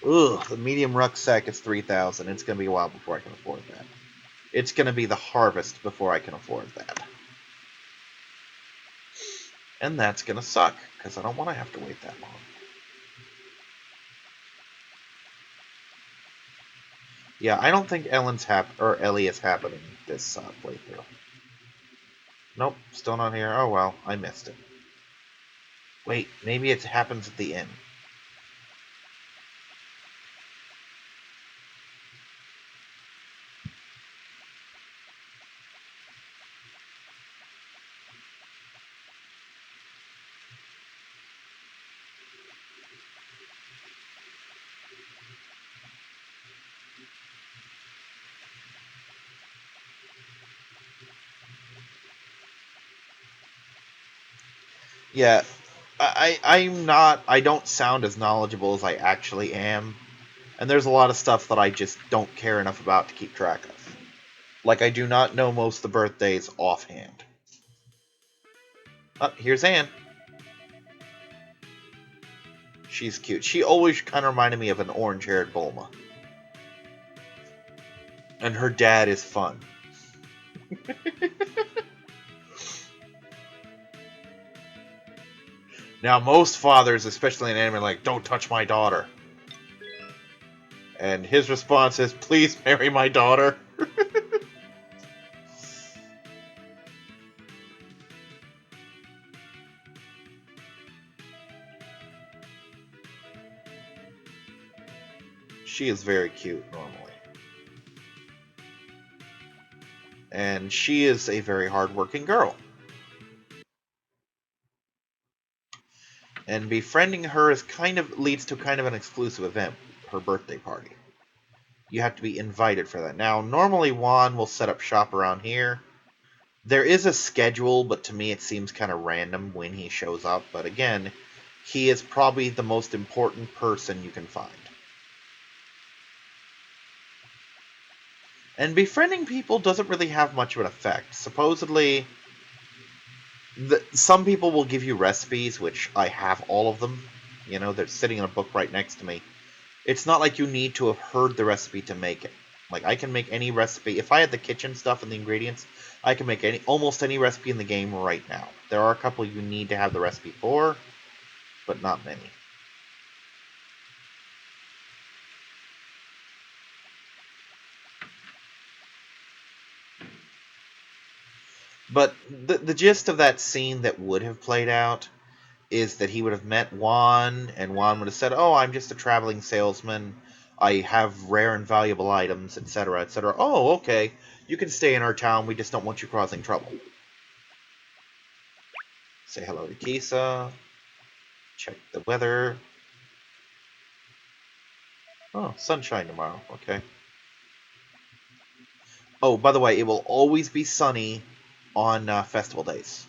A: Ugh, the medium rucksack is 3,000. It's going to be a while before I can afford that. It's going to be the harvest before I can afford that. And that's going to suck, because I don't want to have to wait that long. Yeah, I don't think Ellie is happening this playthrough. Nope, still not here. Oh well, I missed it. Wait, maybe it happens at the end. Yeah, I don't sound as knowledgeable as I actually am, and there's a lot of stuff that I just don't care enough about to keep track of. Like, I do not know most of the birthdays offhand. Here's Anne. She's cute. She always kind of reminded me of an orange-haired Bulma. And her dad is fun. Now, most fathers, especially in anime, are like, don't touch my daughter. And his response is, please marry my daughter. She is very cute, normally. And she is a very hardworking girl. And befriending her is leads to kind of an exclusive event, her birthday party. You have to be invited for that. Now, normally Juan will set up shop around here. There is a schedule, but to me it seems kind of random when he shows up. But again, he is probably the most important person you can find. And befriending people doesn't really have much of an effect. Supposedly, some people will give you recipes, which I have all of them. You know, they're sitting in a book right next to me. It's not like you need to have heard the recipe to make it. Like, I can make any recipe. If I had the kitchen stuff and the ingredients, I can make almost any recipe in the game right now. There are a couple you need to have the recipe for, but not many. But the gist of that scene that would have played out is that he would have met Juan, and Juan would have said, "Oh, I'm just a traveling salesman. I have rare and valuable items, etc., etc." "Oh, okay. You can stay in our town. We just don't want you causing trouble." Say hello to Kisa. Check the weather. Oh, sunshine tomorrow. Okay. Oh, by the way, it will always be sunny on festival days,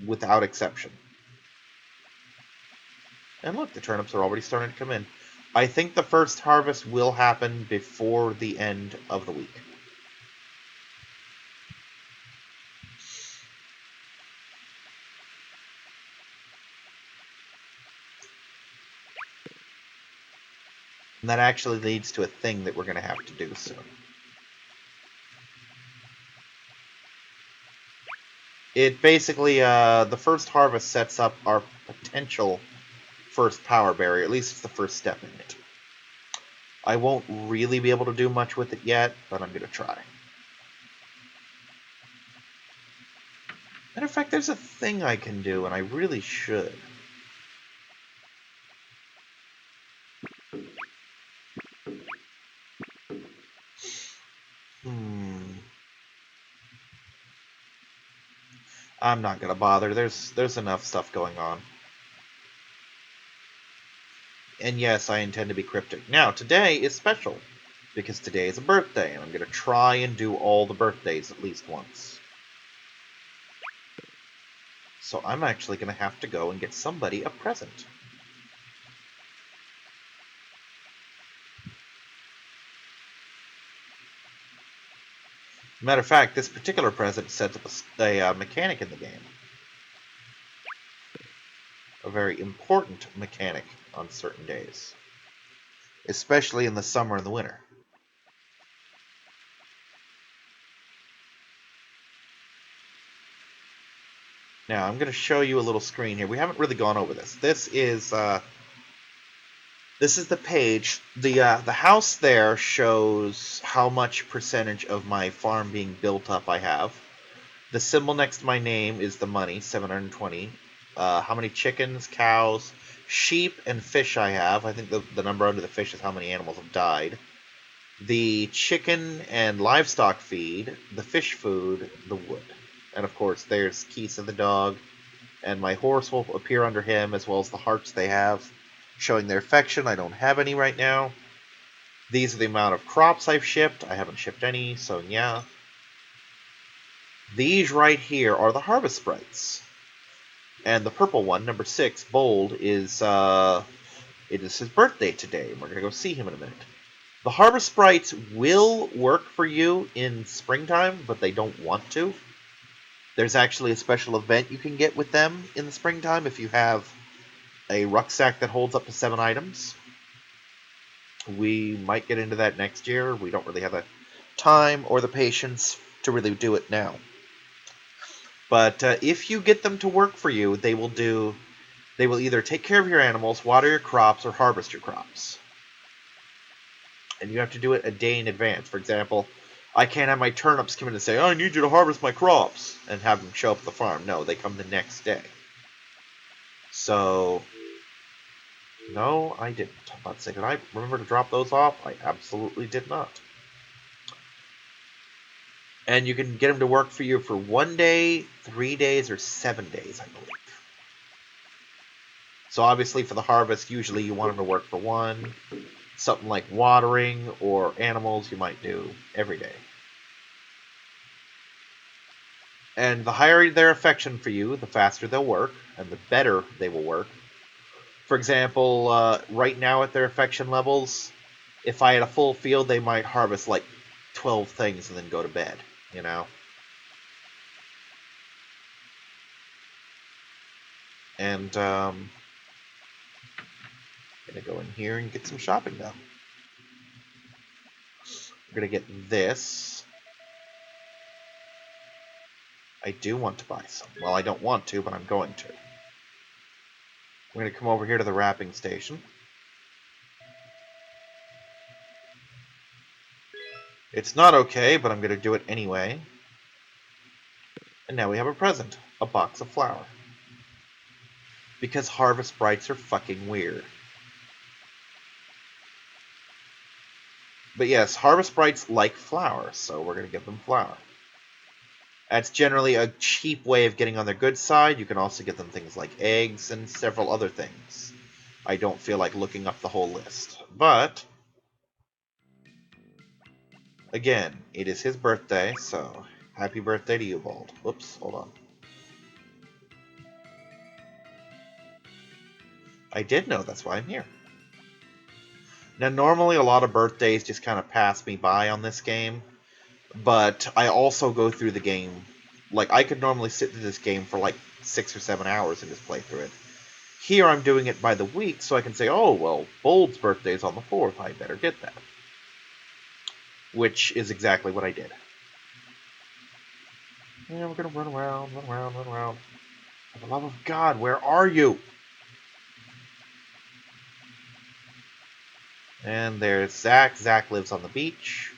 A: without exception. And look, the turnips are already starting to come in. I think the first harvest will happen before the end of the week. And that actually leads to a thing that we're going to have to do soon. It basically, the first harvest sets up our potential first power barrier. At least it's the first step in it. I won't really be able to do much with it yet, but I'm going to try. Matter of fact, there's a thing I can do, and I really should. I'm not gonna bother. There's enough stuff going on. And yes, I intend to be cryptic. Now, today is special, because today is a birthday, and I'm gonna try and do all the birthdays at least once. So I'm actually gonna have to go and get somebody a present. Matter of fact, this particular present sets up a mechanic in the game. A very important mechanic on certain days. Especially in the summer and the winter. Now, I'm going to show you a little screen here. We haven't really gone over this. This is the page. The house there shows how much percentage of my farm being built up I have. The symbol next to my name is the money, 720. How many chickens, cows, sheep, and fish I have. I think the number under the fish is how many animals have died. The chicken and livestock feed, the fish food, the wood. And of course, there's Kisa the dog, and my horse will appear under him, as well as the hearts they have, showing their affection. I don't have any right now. These are the amount of crops I've shipped. I haven't shipped any, so yeah. These right here are the harvest sprites. And the purple one, number 6, bold, it is his birthday today, and we're going to go see him in a minute. The harvest sprites will work for you in springtime, but they don't want to. There's actually a special event you can get with them in the springtime if you have a rucksack that holds up to 7 items. We might get into that next year. We don't really have time or the patience to really do it now. But if you get them to work for you, they will either take care of your animals, water your crops, or harvest your crops. And you have to do it a day in advance. For example, I can't have my turnips come in and say, "I need you to harvest my crops," and have them show up at the farm. No, they come the next day. So, no, I didn't. I'm about to say, did I remember to drop those off? I absolutely did not. And you can get them to work for you for 1 day, 3 days, or 7 days, I believe. So obviously for the harvest, usually you want them to work for one. Something like watering or animals you might do every day. And the higher their affection for you, the faster they'll work, and the better they will work. For example, right now at their affection levels, if I had a full field, they might harvest like 12 things and then go to bed, you know? And I'm going to go in here and get some shopping done. We're going to get this. I do want to buy some. Well, I don't want to, but I'm going to. We're going to come over here to the wrapping station. It's not okay, but I'm going to do it anyway. And now we have a present. A box of flour. Because harvest brights are fucking weird. But yes, harvest brights like flour, so we're going to give them flour. That's generally a cheap way of getting on their good side. You can also get them things like eggs and several other things. I don't feel like looking up the whole list. But, again, it is his birthday, so happy birthday to you, Bald. Whoops, hold on. I did know, that's why I'm here. Now, normally a lot of birthdays just kind of pass me by on this game, but I also go through the game. Like, I could normally sit through this game for like 6 or 7 hours and just play through it. Here I'm doing it by the week, so I can say, oh, well, Bold's birthday is on the 4th, I better get that. Which is exactly what I did. Yeah, we're gonna run around, run around, run around. For the love of God, where are you? And there's Zach. Zach lives on the beach.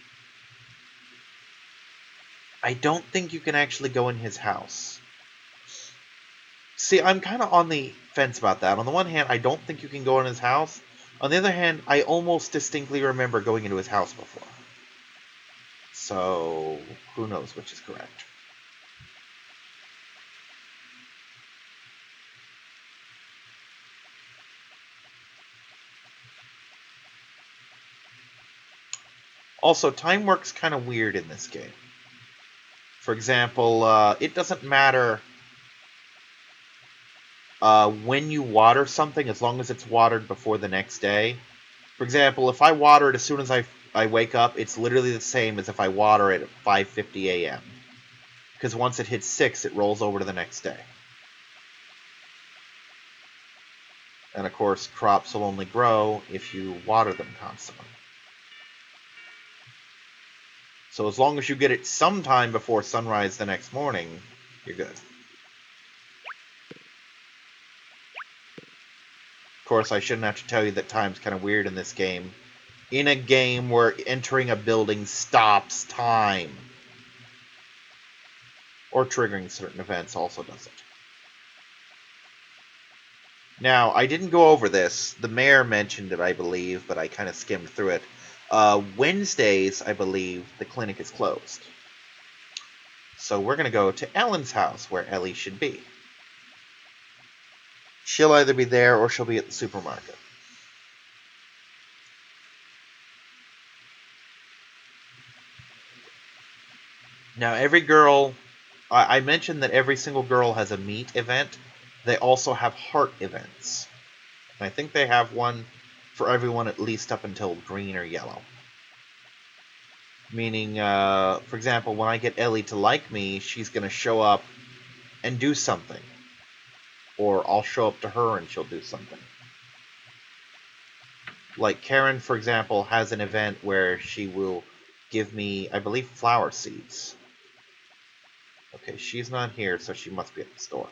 A: I don't think you can actually go in his house. See, I'm kind of on the fence about that. On the one hand, I don't think you can go in his house. On the other hand, I almost distinctly remember going into his house before. So, who knows which is correct. Also, time works kind of weird in this game. For example, it doesn't matter when you water something as long as it's watered before the next day. For example, if I water it as soon as I wake up, it's literally the same as if I water it at 5:50 a.m. Because once it hits 6, it rolls over to the next day. And of course, crops will only grow if you water them constantly. So as long as you get it sometime before sunrise the next morning, you're good. Of course, I shouldn't have to tell you that time's kind of weird in this game. In a game where entering a building stops time. Or triggering certain events also does it. Now, I didn't go over this. The mayor mentioned it, I believe, but I kind of skimmed through it. Wednesdays, I believe, the clinic is closed. So we're going to go to Ellen's house, where Ellie should be. She'll either be there or she'll be at the supermarket. Now, every girl... I mentioned that every single girl has a meat event. They also have heart events. And I think they have one for everyone at least up until green or yellow. Meaning, for example, when I get Ellie to like me, she's going to show up and do something. Or I'll show up to her and she'll do something. Like Karen, for example, has an event where she will give me, I believe, flower seeds. Okay, she's not here, so she must be at the store.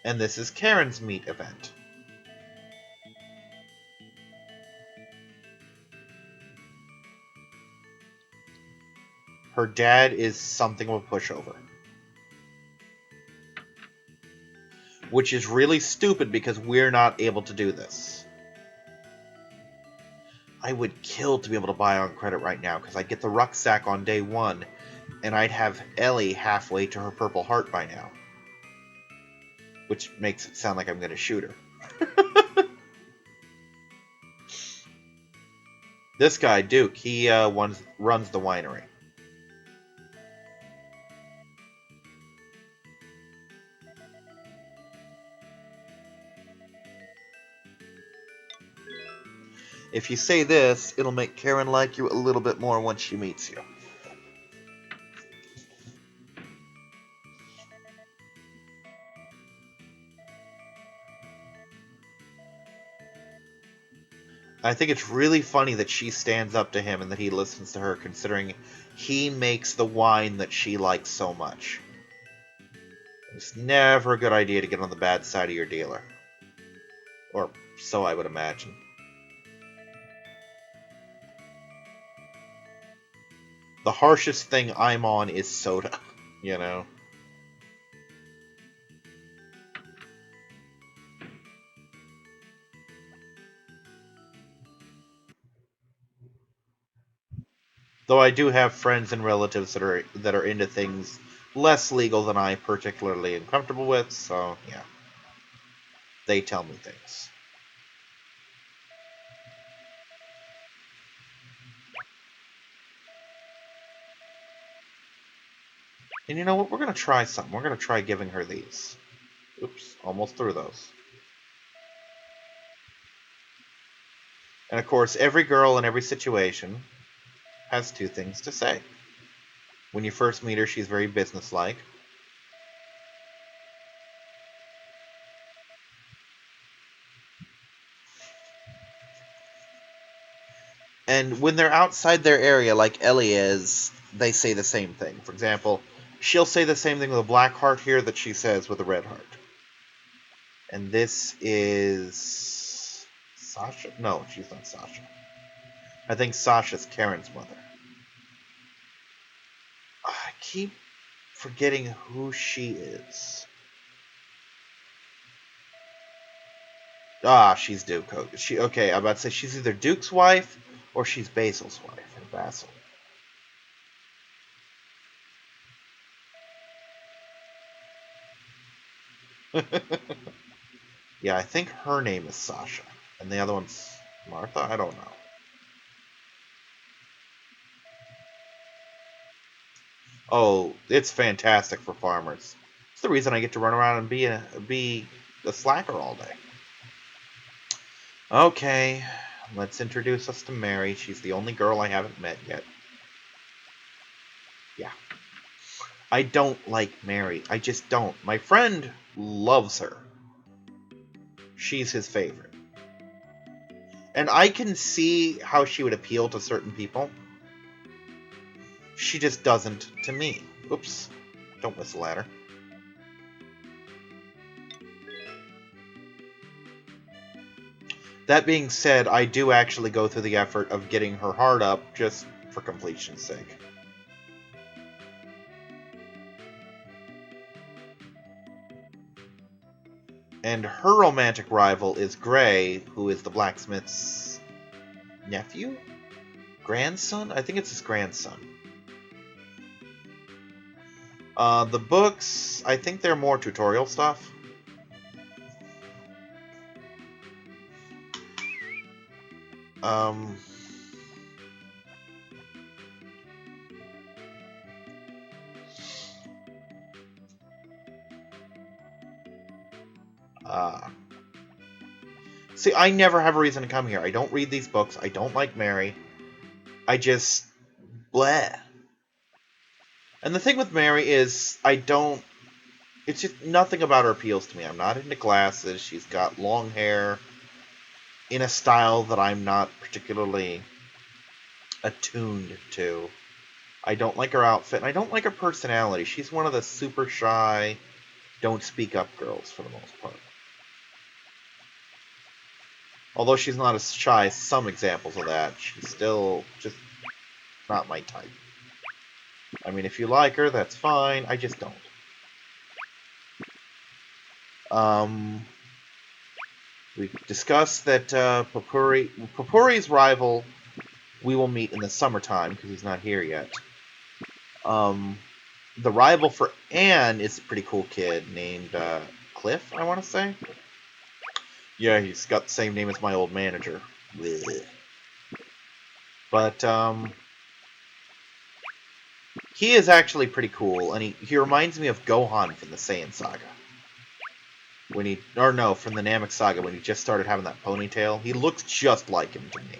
A: And this is Karen's meat event. Her dad is something of a pushover. Which is really stupid because we're not able to do this. I would kill to be able to buy on credit right now because I'd get the rucksack on day one and I'd have Ellie halfway to her purple heart by now. Which makes it sound like I'm going to shoot her. This guy, Duke, he runs the winery. If you say this, it'll make Karen like you a little bit more once she meets you. I think it's really funny that she stands up to him and that he listens to her, considering he makes the wine that she likes so much. It's never a good idea to get on the bad side of your dealer. Or so I would imagine. The harshest thing I'm on is soda, you know? Though I do have friends and relatives that are into things less legal than I particularly am comfortable with, so yeah. They tell me things. And you know what? We're going to try something. We're going to try giving her these. Oops, almost threw those. And of course, every girl in every situation has two things to say. When you first meet her, she's very businesslike. And when they're outside their area, like Ellie is, they say the same thing. For example, she'll say the same thing with a black heart here that she says with a red heart. And this is Sasha? No, she's not Sasha. I think Sasha's Karen's mother. I keep forgetting who she is. Ah, she's Duke. Okay, I'm about to say she's either Duke's wife or she's Basil's wife, or Basil. Yeah, I think her name is Sasha, and the other one's Martha. I don't know. Oh, it's fantastic for farmers. It's the reason I get to run around and be a slacker all day. Okay, let's introduce us to Mary. She's the only girl I haven't met yet. Yeah. I don't like Mary. I just don't. My friend loves her. She's his favorite. And I can see how she would appeal to certain people. She just doesn't to me. Oops. Don't whistle at her. That being said, I do actually go through the effort of getting her heart up just for completion's sake. And her romantic rival is Gray, who is the blacksmith's nephew? Grandson? I think it's his grandson. The books, I think they're more tutorial stuff. Um, uh, See, I never have a reason to come here. I don't read these books. I don't like Mary. I just... bleh. And the thing with Mary is, I don't... It's just nothing about her appeals to me. I'm not into glasses. She's got long hair in a style that I'm not particularly attuned to. I don't like her outfit, and I don't like her personality. She's one of the super shy, don't speak up girls for the most part. Although she's not as shy as some examples of that, she's still just not my type. I mean, if you like her, that's fine. I just don't. We discussed that Popuri's rival we will meet in the summertime because he's not here yet. The rival for Anne is a pretty cool kid named Cliff, I want to say. Yeah, he's got the same name as my old manager. Blech. But he is actually pretty cool, and he reminds me of Gohan from the Saiyan Saga. From the Namek Saga, when he just started having that ponytail. He looks just like him to me.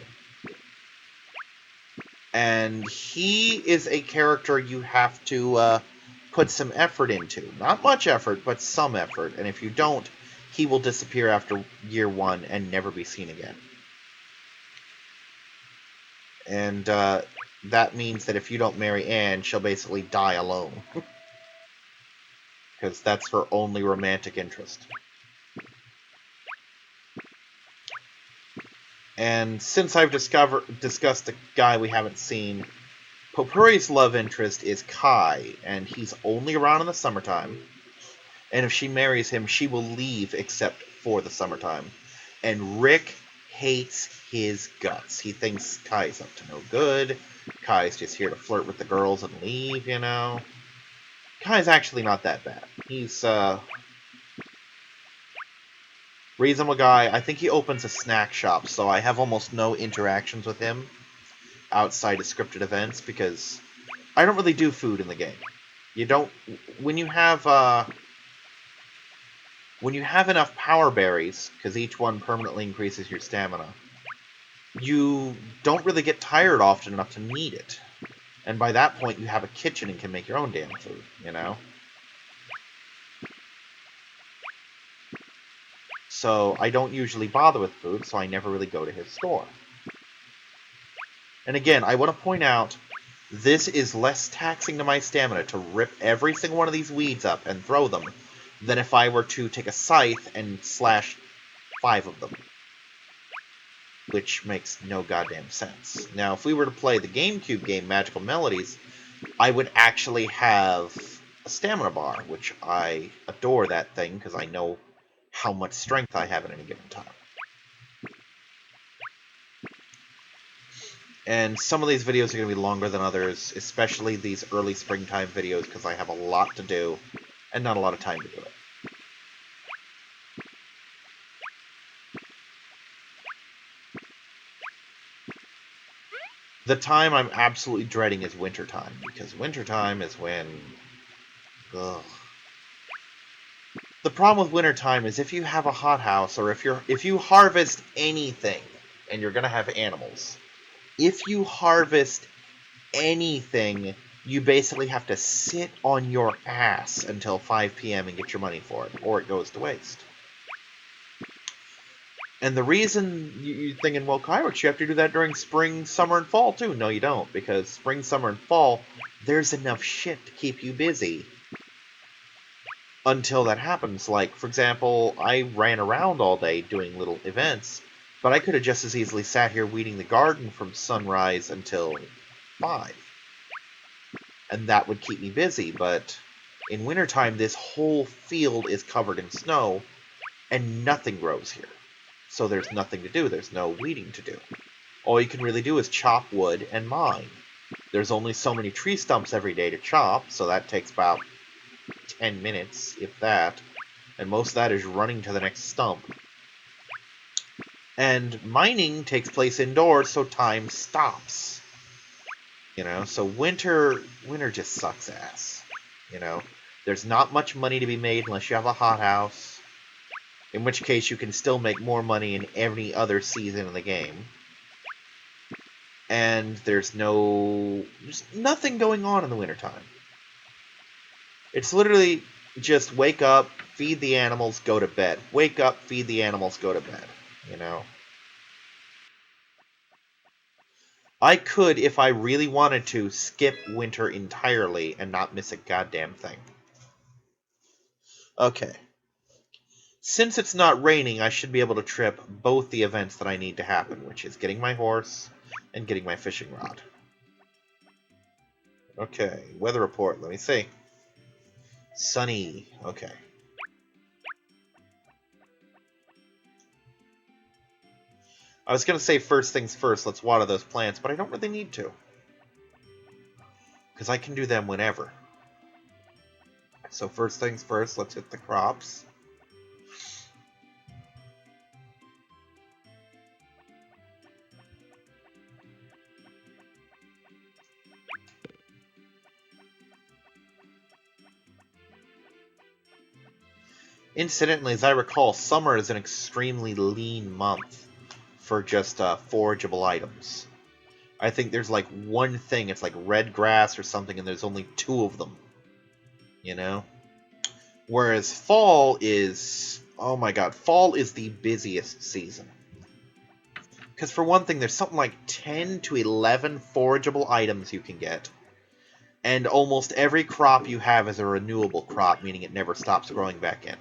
A: And he is a character you have to put some effort into. Not much effort, but some effort. And if you don't, he will disappear after year 1 and never be seen again. And that means that if you don't marry Anne, she'll basically die alone. Because that's her only romantic interest. And since I've discussed a guy we haven't seen, Popuri's love interest is Kai, and he's only around in the summertime. And if she marries him, she will leave except for the summertime. And Rick hates his guts. He thinks Kai's up to no good. Kai's just here to flirt with the girls and leave, you know. Kai's actually not that bad. He's reasonable guy. I think he opens a snack shop, so I have almost no interactions with him outside of scripted events because I don't really do food in the game. You don't when you have enough power berries, because each one permanently increases your stamina, you don't really get tired often enough to need it. And by that point, you have a kitchen and can make your own damn food, you know? So I don't usually bother with food, so I never really go to his store. And again, I want to point out, this is less taxing to my stamina to rip every single one of these weeds up and throw them than if I were to take a scythe and slash 5 of them. Which makes no goddamn sense. Now, if we were to play the GameCube game Magical Melodies, I would actually have a stamina bar, which I adore that thing because I know how much strength I have at any given time. And some of these videos are going to be longer than others, especially these early springtime videos, because I have a lot to do and not a lot of time to do it. The time I'm absolutely dreading is wintertime, because wintertime is when... Ugh. The problem with wintertime is if you have a hothouse, or if you harvest anything, and you're going to have animals, if you harvest anything, you basically have to sit on your ass until 5 p.m. and get your money for it, or it goes to waste. And the reason you're thinking, well, Kyrix, you have to do that during spring, summer, and fall, too. No, you don't, because spring, summer, and fall, there's enough shit to keep you busy until that happens. Like, for example, I ran around all day doing little events, but I could have just as easily sat here weeding the garden from sunrise until 5. And that would keep me busy, but in wintertime, this whole field is covered in snow, and nothing grows here. So there's nothing to do. There's no weeding to do. All you can really do is chop wood and mine. There's only so many tree stumps every day to chop, so that takes about 10 minutes, if that. And most of that is running to the next stump. And mining takes place indoors, so time stops. You know, so winter just sucks ass. You know, there's not much money to be made unless you have a hothouse. in which case you can still make more money in any other season in the game. And there's nothing going on in the wintertime. It's literally just wake up, feed the animals, go to bed. Wake up, feed the animals, go to bed. You know? I could, if I really wanted to, skip winter entirely and not miss a goddamn thing. Okay. Since it's not raining, I should be able to trip both the events that I need to happen, which is getting my horse and getting my fishing rod. Okay, weather report, let me see. Sunny, okay. I was going to say first things first, let's water those plants, but I don't really need to. Because I can do them whenever. So first things first, let's hit the crops. Incidentally, as I recall, summer is an extremely lean month for just forageable items. I think there's like one thing, it's like red grass or something, and there's only 2 of them. You know? Whereas fall is... oh my god, fall is the busiest season. Because for one thing, there's something like 10 to 11 forageable items you can get. And almost every crop you have is a renewable crop, meaning it never stops growing back in.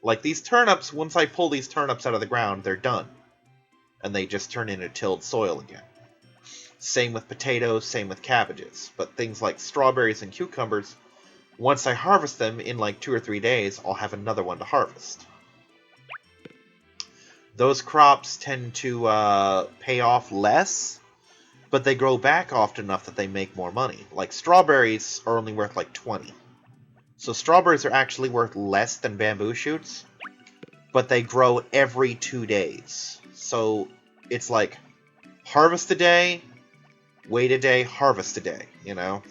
A: Like these turnips, once I pull these turnips out of the ground, they're done. And they just turn into tilled soil again. Same with potatoes, same with cabbages. But things like strawberries and cucumbers, once I harvest them in like 2 or 3 days, I'll have another one to harvest. Those crops tend to pay off less, but they grow back often enough that they make more money. Like strawberries are only worth like 20. So strawberries are actually worth less than bamboo shoots, but they grow every 2 days. So it's like harvest a day, wait a day, harvest a day, you know?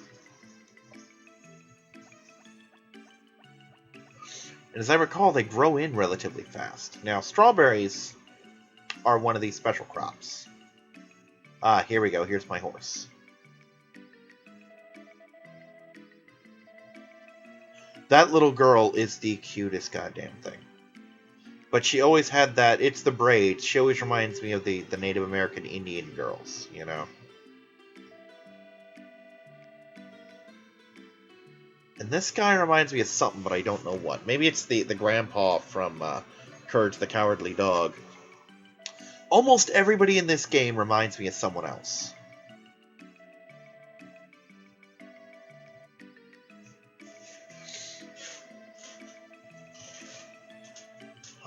A: And as I recall, they grow in relatively fast. Now, strawberries are one of these special crops. Ah, here we go. Here's my horse. That little girl is the cutest goddamn thing. But she always had that, it's the braids. She always reminds me of the Native American Indian girls, you know? And this guy reminds me of something, but I don't know what. Maybe it's the grandpa from Courage the Cowardly Dog. Almost everybody in this game reminds me of someone else.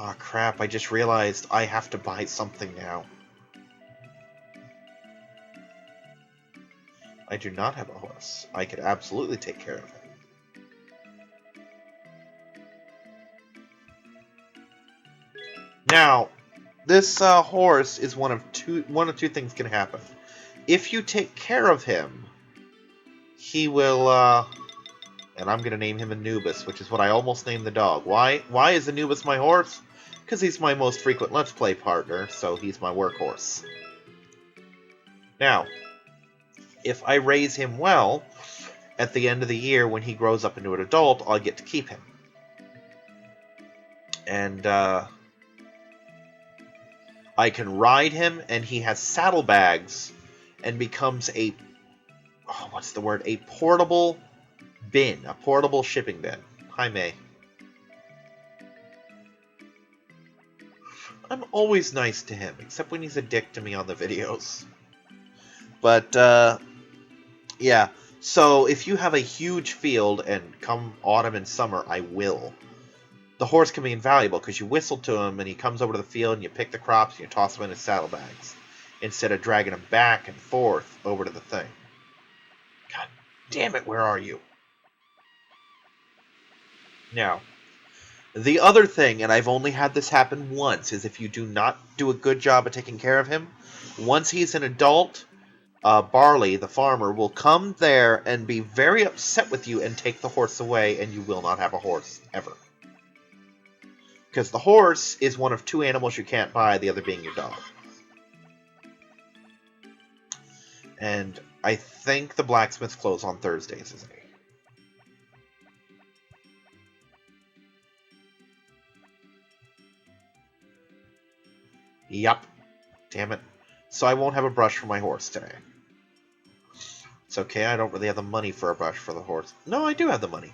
A: Aw, crap, I just realized I have to buy something now. I do not have a horse. I could absolutely take care of it. Now, this horse is one of two things can happen. If you take care of him, he will, and I'm going to name him Anubis, which is what I almost named the dog. Why is Anubis my horse? Because he's my most frequent Let's Play partner, so he's my workhorse. Now, if I raise him well, at the end of the year, when he grows up into an adult, I'll get to keep him. And, I can ride him, and he has saddlebags, and becomes a... oh, what's the word? A portable bin. A portable shipping bin. Hi, May. I'm always nice to him, except when he's a dick to me on the videos. But, yeah. So, if you have a huge field, and come autumn and summer, I will. The horse can be invaluable, because you whistle to him, and he comes over to the field, and you pick the crops, and you toss them in his saddlebags, instead of dragging him back and forth over to the thing. God damn it, where are you? Now, the other thing, and I've only had this happen once, is if you do not do a good job of taking care of him, once he's an adult, Barley, the farmer, will come there and be very upset with you and take the horse away, and you will not have a horse, ever. Because the horse is one of two animals you can't buy, the other being your dog. And I think the blacksmith's close on Thursdays, isn't he? Yup. Damn it. So I won't have a brush for my horse today. It's okay, I don't really have the money for a brush for the horse. No, I do have the money.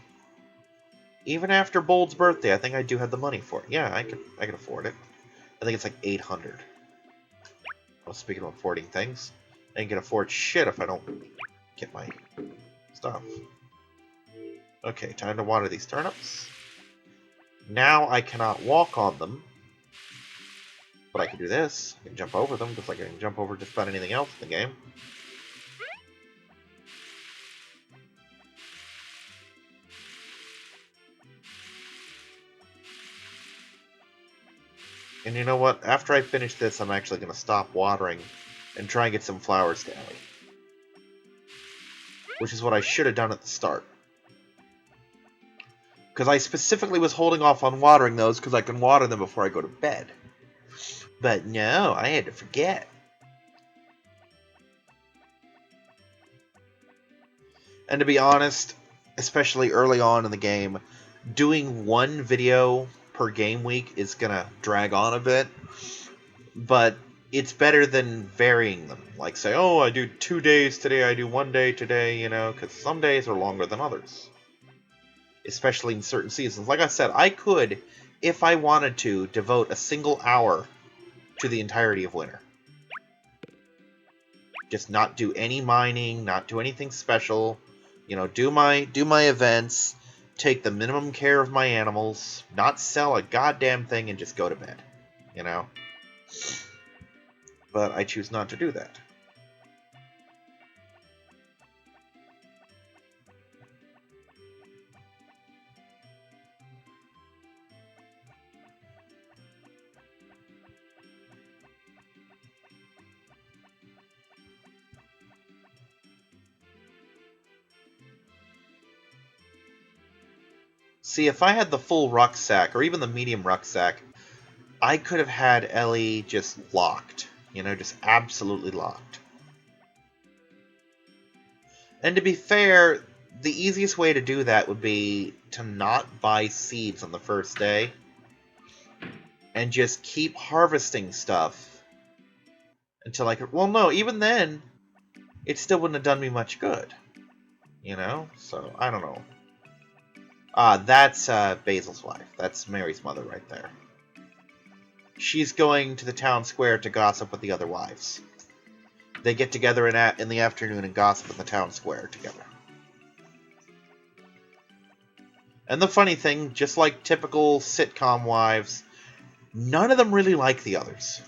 A: Even after Bold's birthday, I think I do have the money for it. Yeah, I can afford it. I think it's like 800. Well, speaking of affording things, I ain't gonna afford shit if I don't get my stuff. Okay, time to water these turnips. Now I cannot walk on them, but I can do this. I can jump over them, just like I can jump over just about anything else in the game. And you know what? After I finish this, I'm actually going to stop watering and try and get some flowers to Ellie. Which is what I should have done at the start. Because I specifically was holding off on watering those because I can water them before I go to bed. But no, I had to forget. And to be honest, especially early on in the game, doing one video per game week is going to drag on a bit. But it's better than varying them. Like say, oh, I do 2 days today, I do 1 day today, you know, because some days are longer than others. Especially in certain seasons. Like I said, I could, if I wanted to, devote a single hour to the entirety of winter. Just not do any mining, not do anything special. You know, do my events, take the minimum care of my animals, not sell a goddamn thing, and just go to bed. You know? But I choose not to do that. See, if I had the full rucksack, or even the medium rucksack, I could have had Ellie just locked. You know, just absolutely locked. And to be fair, the easiest way to do that would be to not buy seeds on the first day. And just keep harvesting stuff until I could... Well, no, even then, it still wouldn't have done me much good. You know? So, I don't know. That's Basil's wife. That's Mary's mother right there. She's going to the town square to gossip with the other wives. They get together in the afternoon and gossip in the town square together. And the funny thing, just like typical sitcom wives, none of them really like the others.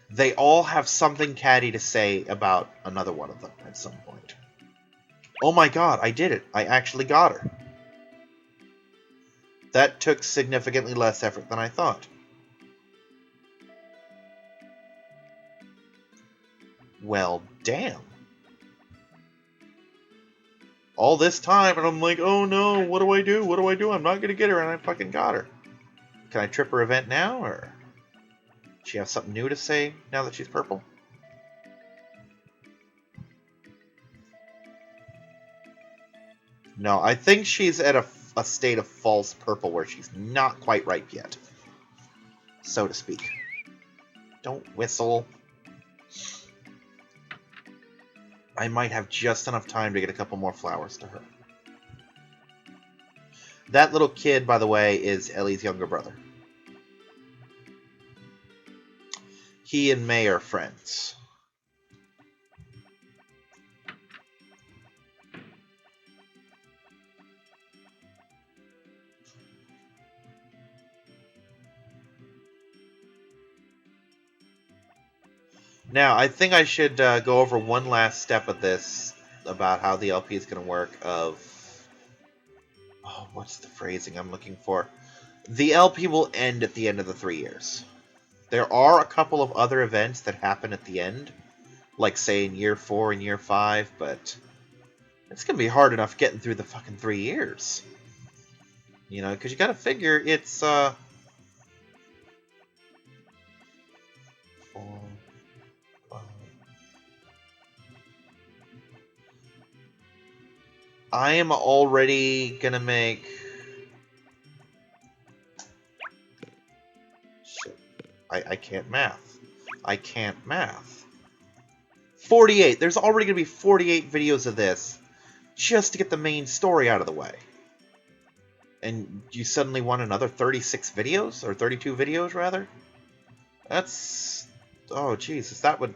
A: They all have something catty to say about another one of them at some point. Oh my god, I did it. I actually got her. That took significantly less effort than I thought. Well, damn. All this time, and I'm like, oh no, what do I do? What do I do? I'm not going to get her, and I fucking got her. Can I trip her event now, or... Does she have something new to say now that she's purple? No, I think she's at a state of false purple where she's not quite ripe yet. So to speak. Don't whistle. I might have just enough time to get a couple more flowers to her. That little kid, by the way, is Ellie's younger brother. He and May are friends. Now, I think I should go over one last step of this about how the LP is going to work of... Oh, what's the phrasing I'm looking for? The LP will end at the end of the 3 years. There are a couple of other events that happen at the end, like, say, in year 4 and year 5, but it's going to be hard enough getting through the fucking 3 years. You know, because you got to figure it's I am already gonna make... Shit. I can't math. I can't math. 48! There's already gonna be 48 videos of this, just to get the main story out of the way. And you suddenly want another 36 videos? Or 32 videos, rather? That's... Oh, Jesus, that would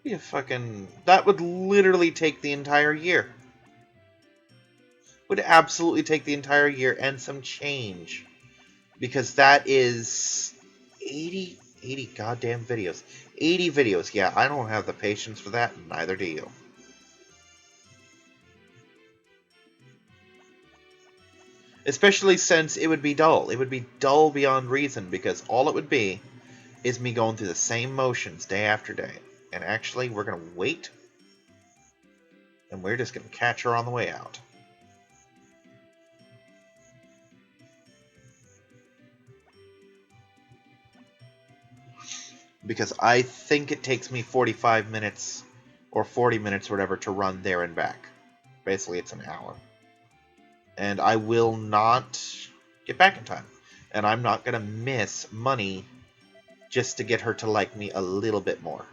A: be a fucking... That would literally take the entire year. Would absolutely take the entire year and some change. Because that is 80 goddamn videos. 80 videos. Yeah, I don't have the patience for that, and neither do you. Especially since it would be dull. It would be dull beyond reason, because all it would be is me going through the same motions day after day. And actually, we're going to wait, and we're just going to catch her on the way out. Because I think it takes me 45 minutes, or 40 minutes or whatever, to run there and back. Basically, it's an hour. And I will not get back in time. And I'm not going to miss money just to get her to like me a little bit more.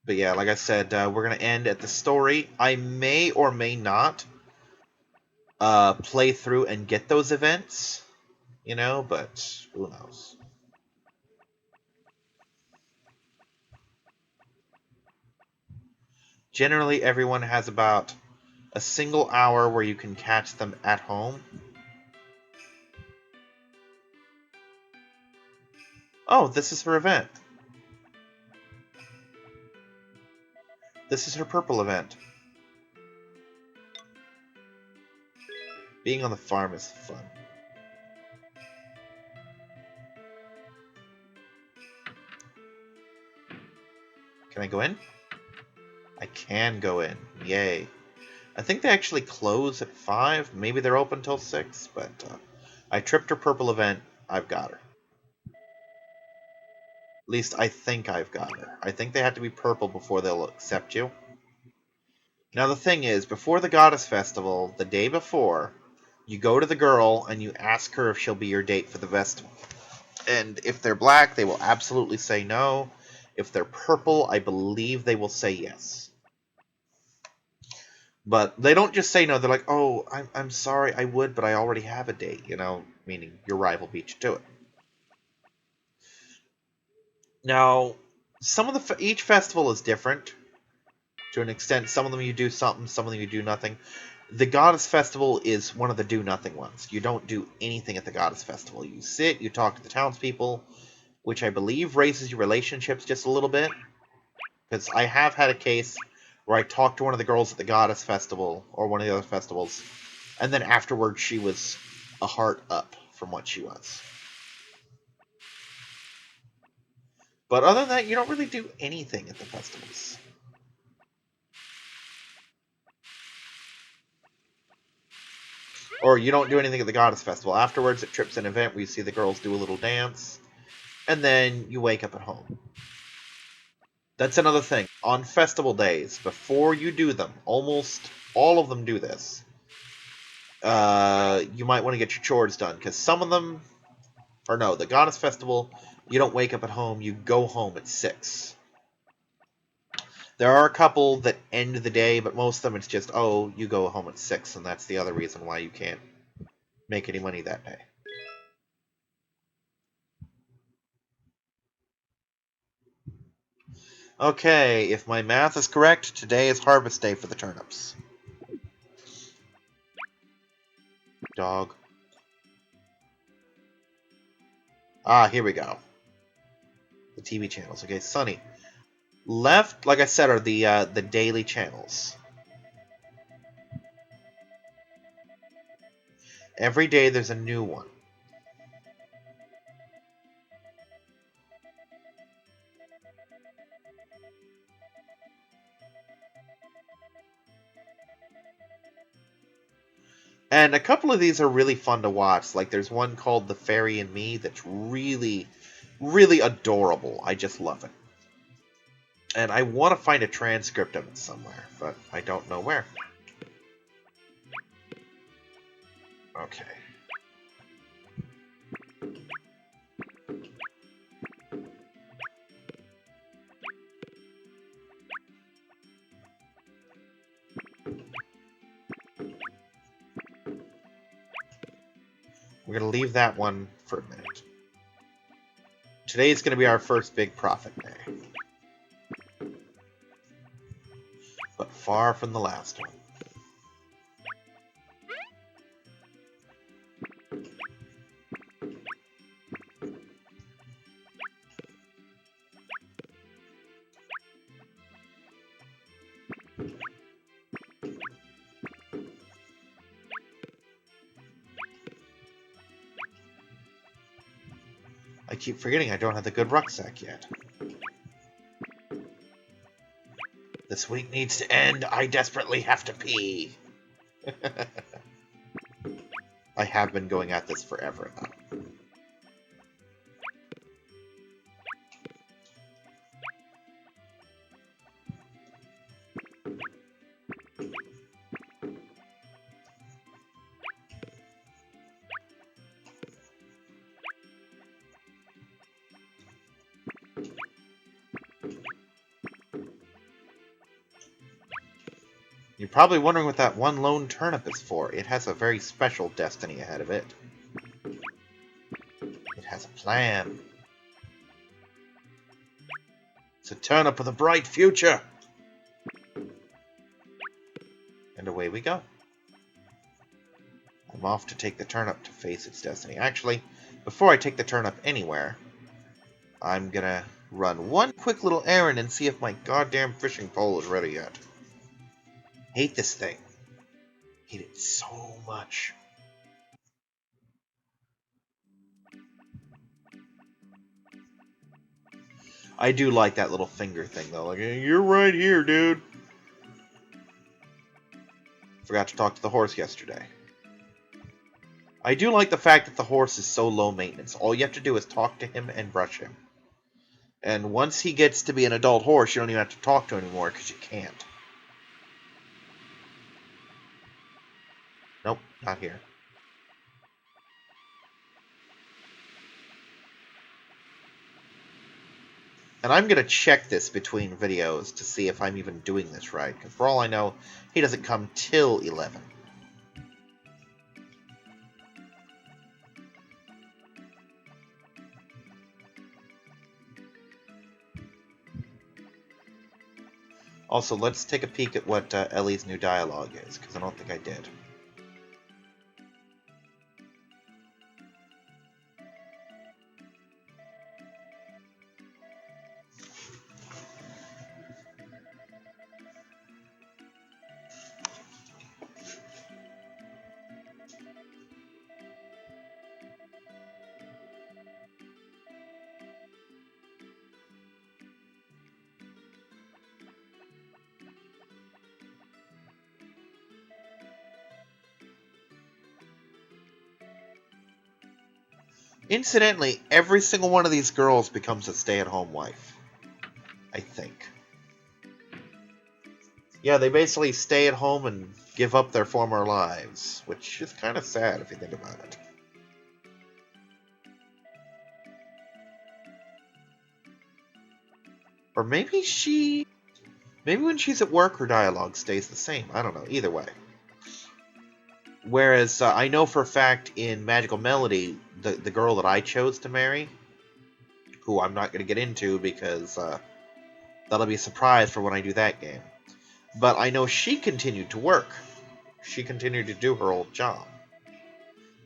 A: But yeah, like I said, we're going to end at the story. I may or may not play through and get those events, you know, but who knows. Generally, everyone has about a single hour where you can catch them at home. Oh, this is her event. This is her purple event. Being on the farm is fun. Can I go in? I can go in. Yay. I think they actually close at 5. Maybe they're open till 6, but I tripped her purple event. I've got her. At least I think I've got her. I think they have to be purple before they'll accept you. Now the thing is, before the Goddess Festival, the day before, you go to the girl and you ask her if she'll be your date for the festival. And if they're black, they will absolutely say no. If they're purple, I believe they will say yes. But they don't just say no. They're like, oh, I'm sorry, I would, but I already have a date, you know, meaning your rival beat you to it. Now, some of each festival is different to an extent. Some of them you do something, some of them you do nothing. The Goddess Festival is one of the do-nothing ones. You don't do anything at the Goddess Festival. You sit, you talk to the townspeople, which I believe raises your relationships just a little bit. Because I have had a case where I talked to one of the girls at the Goddess Festival, or one of the other festivals, and then afterwards she was a heart up from what she was. But other than that, you don't really do anything at the festivals. Or you don't do anything at the Goddess Festival. Afterwards, it trips an event where you see the girls do a little dance, and then you wake up at home. That's another thing. On festival days, before you do them, almost all of them do this, you might want to get your chores done, because some of them, or no, the Goddess Festival, you don't wake up at home, you go home at 6. There are a couple that end the day, but most of them it's just, oh, you go home at 6, and that's the other reason why you can't make any money that day. Okay, if my math is correct, today is harvest day for the turnips. Dog. Ah, here we go. The TV channels. Okay, Sunny. Left, like I said, are the daily channels. Every day there's a new one. And a couple of these are really fun to watch. Like there's one called The Fairy and Me that's really, really adorable. I just love it. And I want to find a transcript of it somewhere, but I don't know where. Okay. We're going to leave that one for a minute. Today's going to be our first big profit day. But far from the last one. I keep forgetting I don't have the good rucksack yet. This week needs to end. I desperately have to pee. I have been going at this forever now. You're probably wondering what that one lone turnip is for. It has a very special destiny ahead of it. It has a plan. It's a turnip with a bright future. And away we go. I'm off to take the turnip to face its destiny. Actually, before I take the turnip anywhere, I'm gonna run one quick little errand and see if my goddamn fishing pole is ready yet. Hate this thing. Hate it so much. I do like that little finger thing, though. Like, hey, you're right here, dude. Forgot to talk to the horse yesterday. I do like the fact that the horse is so low maintenance. All you have to do is talk to him and brush him. And once he gets to be an adult horse, you don't even have to talk to him anymore, because you can't. Nope, not here. And I'm going to check this between videos to see if I'm even doing this right, because for all I know, he doesn't come till 11. Also, let's take a peek at what Ellie's new dialogue is, because I don't think I did. Incidentally, every single one of these girls becomes a stay-at-home wife. I think. Yeah, they basically stay at home and give up their former lives, which is kind of sad if you think about it. Or maybe when she's at work, her dialogue stays the same. I don't know. Either way. Whereas I know for a fact in Magical Melody, the girl that I chose to marry, who I'm not going to get into because that'll be a surprise for when I do that game. But I know she continued to work. She continued to do her old job.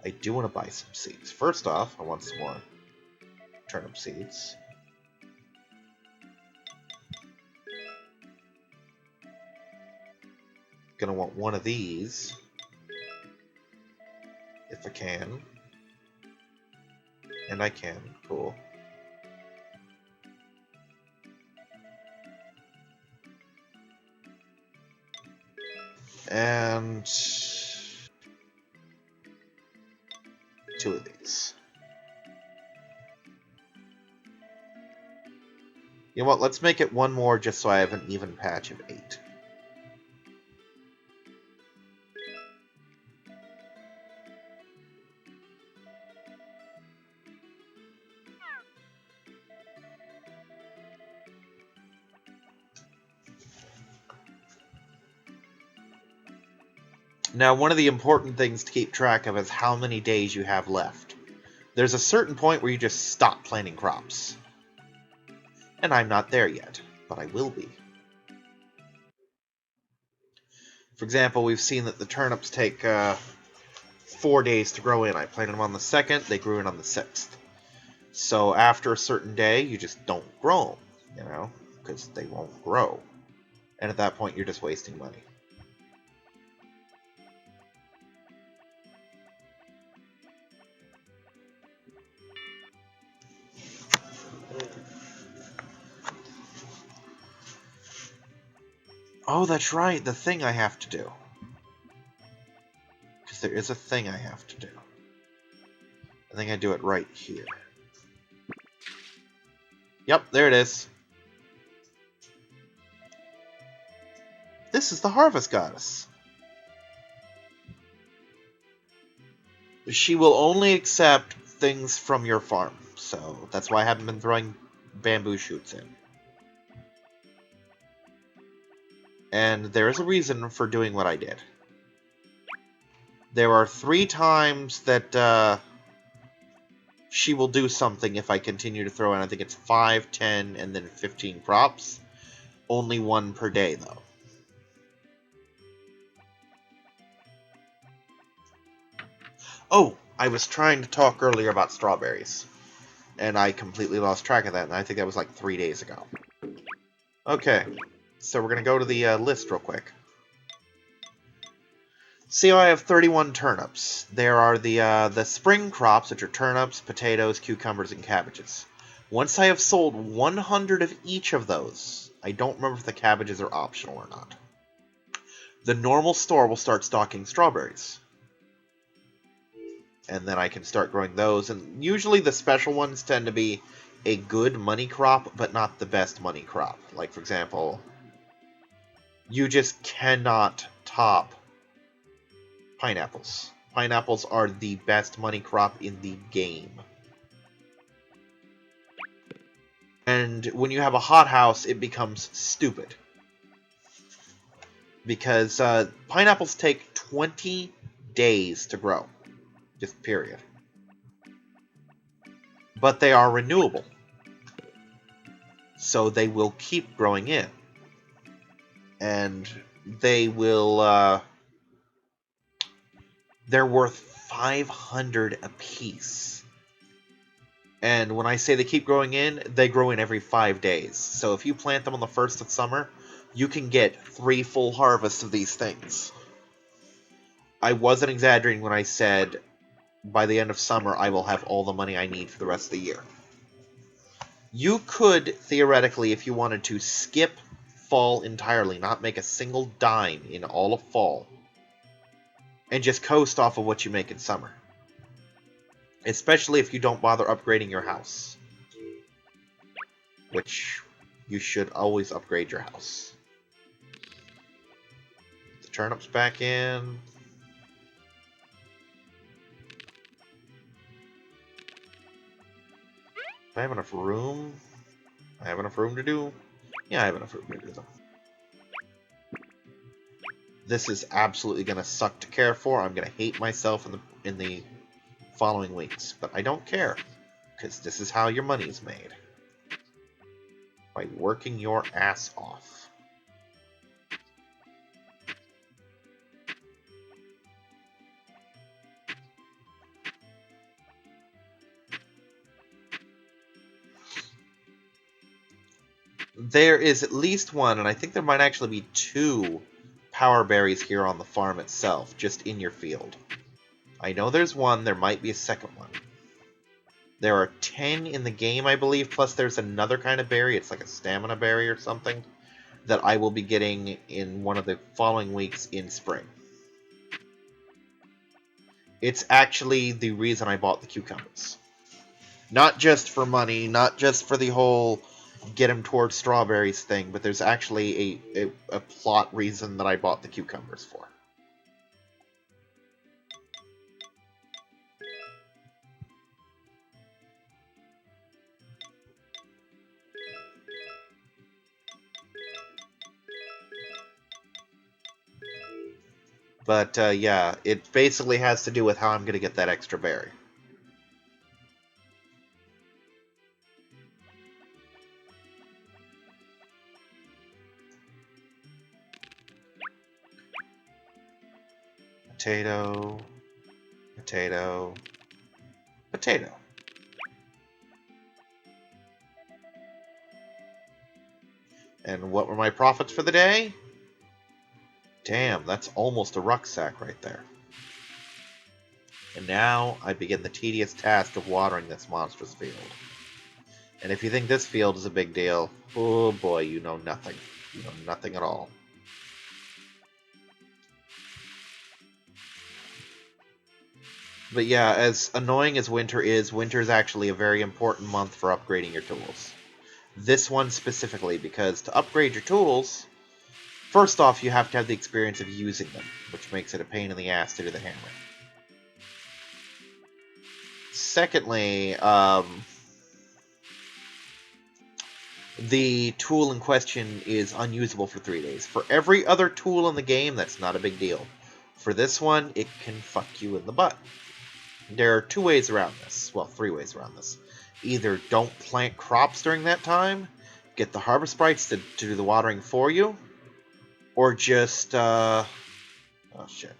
A: I do want to buy some seeds. First off, I want some more turnip seeds. Gonna want one of these. If I can. And I can. Cool. And two of these. You know what? Let's make it one more just so I have an even patch of 8. Now, one of the important things to keep track of is how many days you have left. There's a certain point where you just stop planting crops. And I'm not there yet, but I will be. For example, we've seen that the turnips take 4 days to grow in. I planted them on the 2nd, they grew in on the 6th. So after a certain day, you just don't grow them, because they won't grow. And at that point, you're just wasting money. Oh, that's right, the thing I have to do. Because there is a thing I have to do. I think I do it right here. Yep, there it is. This is the Harvest Goddess. She will only accept things from your farm, so that's why I haven't been throwing bamboo shoots in. And there is a reason for doing what I did. There are 3 times that she will do something if I continue to throw in. I think it's 5, 10, and then 15 crops. Only 1 per day, though. Oh, I was trying to talk earlier about strawberries. And I completely lost track of that, and I think that was like 3 days ago. Okay, so we're going to go to the list real quick. See how I have 31 turnips. There are the spring crops, which are turnips, potatoes, cucumbers, and cabbages. Once I have sold 100 of each of those, I don't remember if the cabbages are optional or not, the normal store will start stocking strawberries. And then I can start growing those. And usually the special ones tend to be a good money crop, but not the best money crop. Like, for example, you just cannot top pineapples. Pineapples are the best money crop in the game. And when you have a hothouse, it becomes stupid. Because pineapples take 20 days to grow. Just period. But they are renewable. So they will keep growing in. And they will... they're worth 500 apiece. And when I say they keep growing in, they grow in every 5 days. So if you plant them on the 1st of summer, you can get 3 full harvests of these things. I wasn't exaggerating when I said by the end of summer I will have all the money I need for the rest of the year. You could, theoretically, if you wanted to, skip fall entirely, not make a single dime in all of fall, and just coast off of what you make in summer. Especially if you don't bother upgrading your house. Which you should always upgrade your house. The turnips back in. Do I have enough room? I have enough room to do? Yeah, I have enough room to do them. This is absolutely going to suck to care for. I'm going to hate myself in the following weeks. But I don't care. Because this is how your money is made. By working your ass off. There is at least one, and I think there might actually be 2 power berries here on the farm itself, just in your field. I know there's one, there might be a second one. There are 10 in the game, I believe, plus there's another kind of berry, it's like a stamina berry or something, that I will be getting in one of the following weeks in spring. It's actually the reason I bought the cucumbers. Not just for money, not just for the whole, get him towards Strawberry's thing, but there's actually a plot reason that I bought the cucumbers for. But yeah, it basically has to do with how I'm going to get that extra berry. Potato, potato, potato. And what were my profits for the day? Damn, that's almost a rucksack right there. And now I begin the tedious task of watering this monstrous field. And if you think this field is a big deal, oh boy, you know nothing. You know nothing at all. But yeah, as annoying as winter is actually a very important month for upgrading your tools. This one specifically, because to upgrade your tools, first off, you have to have the experience of using them, which makes it a pain in the ass to do the hammer. Secondly, the tool in question is unusable for 3 days. For every other tool in the game, that's not a big deal. For this one, it can fuck you in the butt. There are 2 ways around this. Well, 3 ways around this. Either don't plant crops during that time, get the harbor sprites to do the watering for you, or just, oh shit.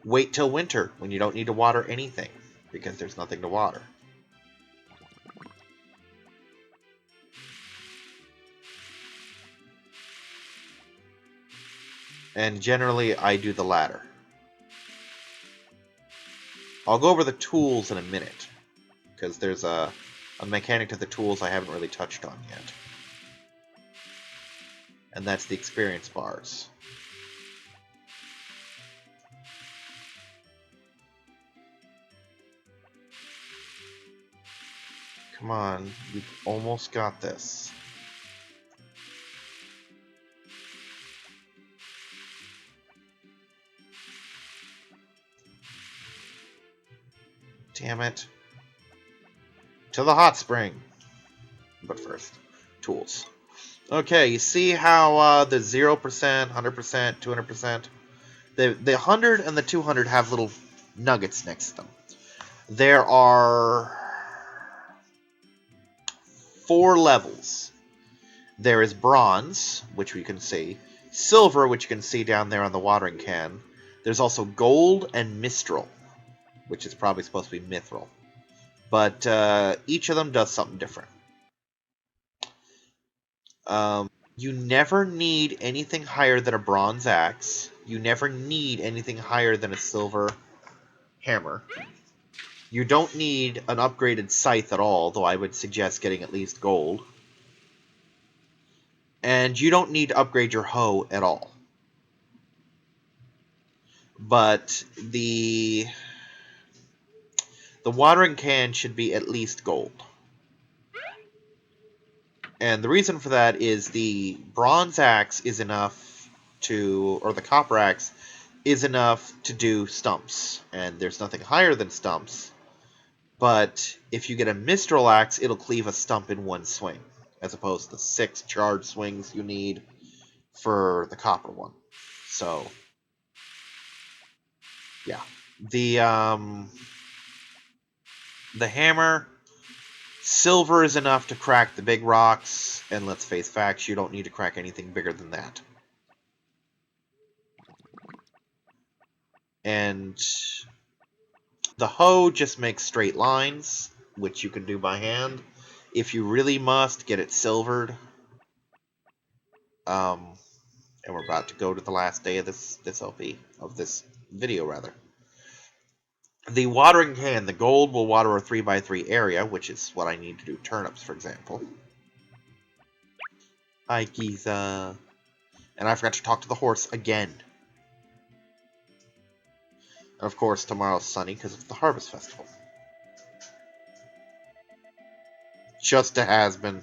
A: Wait till winter when you don't need to water anything, because there's nothing to water. And generally, I do the latter. I'll go over the tools in a minute, because there's a mechanic to the tools I haven't really touched on yet. And that's the experience bars. Come on, you've almost got this. Damn it. To the hot spring. But first, tools. Okay, you see how the 0%, 100%, 200%? The 100 and the 200 have little nuggets next to them. There are 4 levels. There is bronze, which we can see. Silver, which you can see down there on the watering can. There's also gold and mistral, which is probably supposed to be mithril. But each of them does something different. You never need anything higher than a bronze axe. You never need anything higher than a silver hammer. You don't need an upgraded scythe at all, though I would suggest getting at least gold. And you don't need to upgrade your hoe at all. But the watering can should be at least gold. And the reason for that is the bronze axe is enough to, or the copper axe is enough to do stumps. And there's nothing higher than stumps. But if you get a mistral axe, it'll cleave a stump in one swing, as opposed to the 6 charge swings you need for the copper one. So, yeah. The hammer, silver is enough to crack the big rocks, and let's face facts, you don't need to crack anything bigger than that. And the hoe just makes straight lines, which you can do by hand. If you really must, get it silvered. And we're about to go to the last day of this LP, of this video rather. The watering can, the gold will water a 3x3 area, which is what I need to do turnips, for example. Hi, Giza. And I forgot to talk to the horse again. And of course, tomorrow's sunny because it's the Harvest Festival. Just a has-been.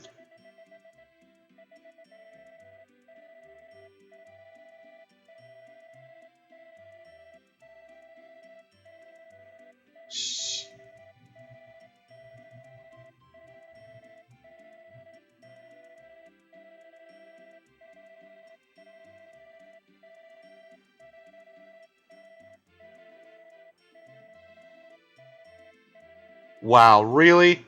A: Wow, really?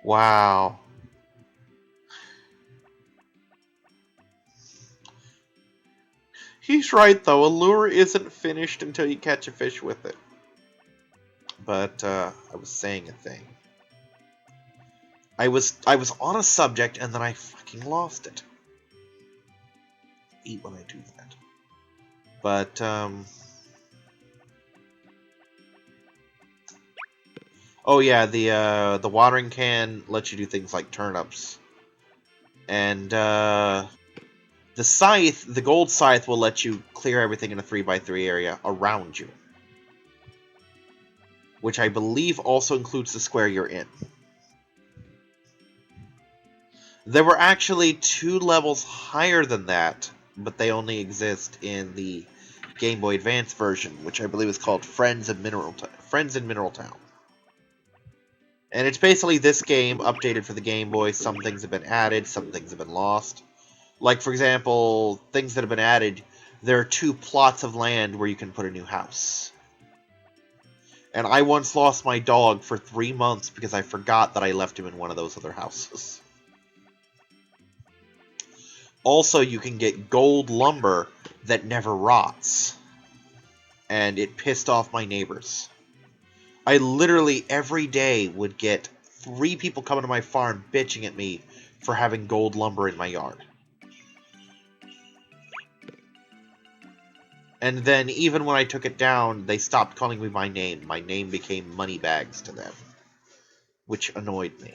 A: Wow. He's right, though. A lure isn't finished until you catch a fish with it. But, I was saying a thing. I was on a subject, and then I fucking lost it. Eat when I do that. But, oh yeah, the watering can lets you do things like turnips. And, the scythe, the gold scythe, will let you clear everything in a 3x3 area around you. Which I believe also includes the square you're in. There were actually 2 levels higher than that, but they only exist in the Game Boy Advance version, which I believe is called Friends in Mineral Town. And it's basically this game updated for the Game Boy. Some things have been added, some things have been lost. Like, for example, things that have been added, there are 2 plots of land where you can put a new house. And I once lost my dog for 3 months because I forgot that I left him in one of those other houses. Also, you can get gold lumber that never rots. And it pissed off my neighbors. I literally every day would get 3 people coming to my farm bitching at me for having gold lumber in my yard. And then even when I took it down, they stopped calling me my name. My name became Moneybags to them, which annoyed me.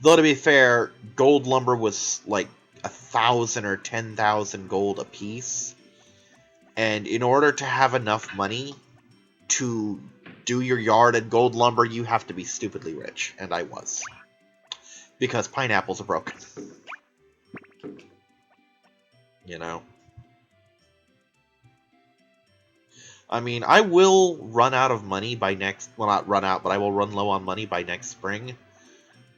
A: Though to be fair, gold lumber was like 1,000 or 10,000 gold a piece. And in order to have enough money to do your yard in gold lumber, you have to be stupidly rich. And I was. Because pineapples are broken. You know? I mean, I will run out of money by next... Well, not run out, but I will run low on money by next spring.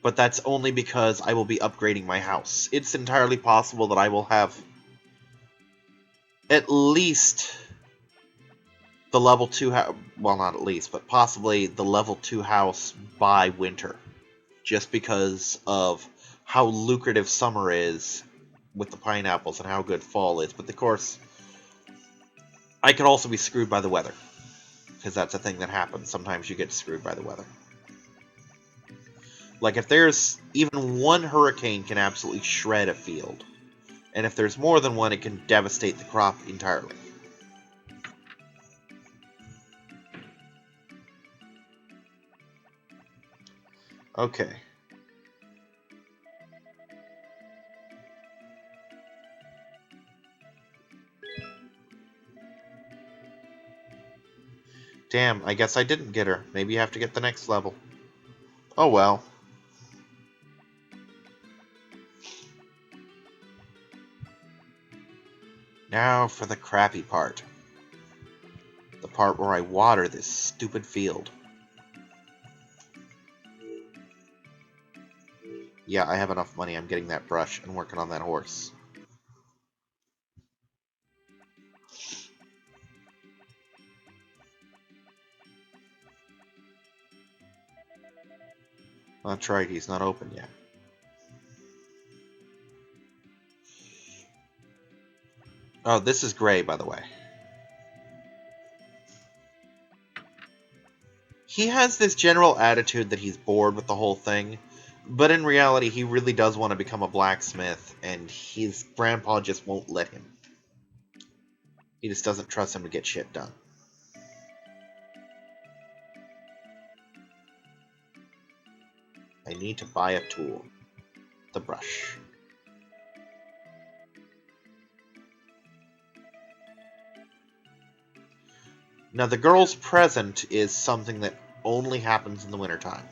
A: But that's only because I will be upgrading my house. It's entirely possible that I will have at least the level 2 house... Well, not at least, but possibly the level 2 house by winter. Just because of how lucrative summer is with the pineapples and how good fall is. But of course, I could also be screwed by the weather. Because that's a thing that happens. Sometimes you get screwed by the weather. Like, if there's even one hurricane can absolutely shred a field. And if there's more than one, it can devastate the crop entirely. Okay. Damn, I guess I didn't get her. Maybe you have to get the next level. Oh well. Now for the crappy part. The part where I water this stupid field. Yeah, I have enough money. I'm getting that brush and working on that horse. That's right, he's not open yet. Oh, this is Gray, by the way. He has this general attitude that he's bored with the whole thing, but in reality, he really does want to become a blacksmith, and his grandpa just won't let him. He just doesn't trust him to get shit done. I need to buy a tool. The brush. Now, the girl's present is something that only happens in the wintertime.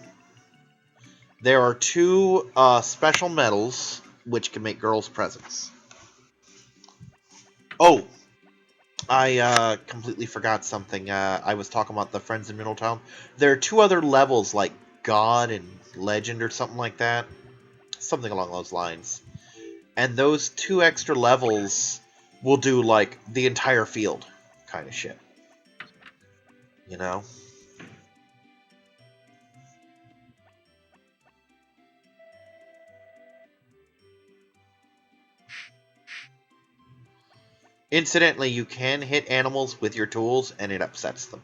A: There are two special medals which can make girls' presents. Oh, I completely forgot something. I was talking about the friends in Middletown. There are two other levels, like God and Legend or something like that. Something along those lines. And those two extra levels will do, like, the entire field kind of shit. You know? Incidentally, you can hit animals with your tools, and it upsets them.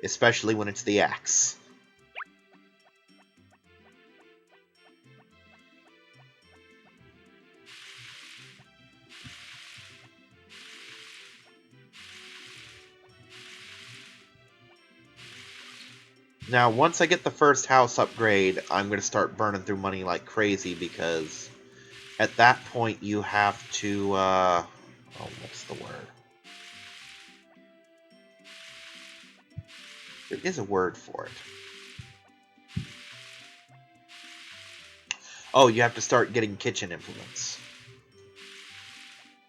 A: Especially when it's the axe. Now, once I get the first house upgrade, I'm going to start burning through money like crazy, because at that point you have to, oh, what's the word? There is a word for it. Oh, you have to start getting kitchen implements.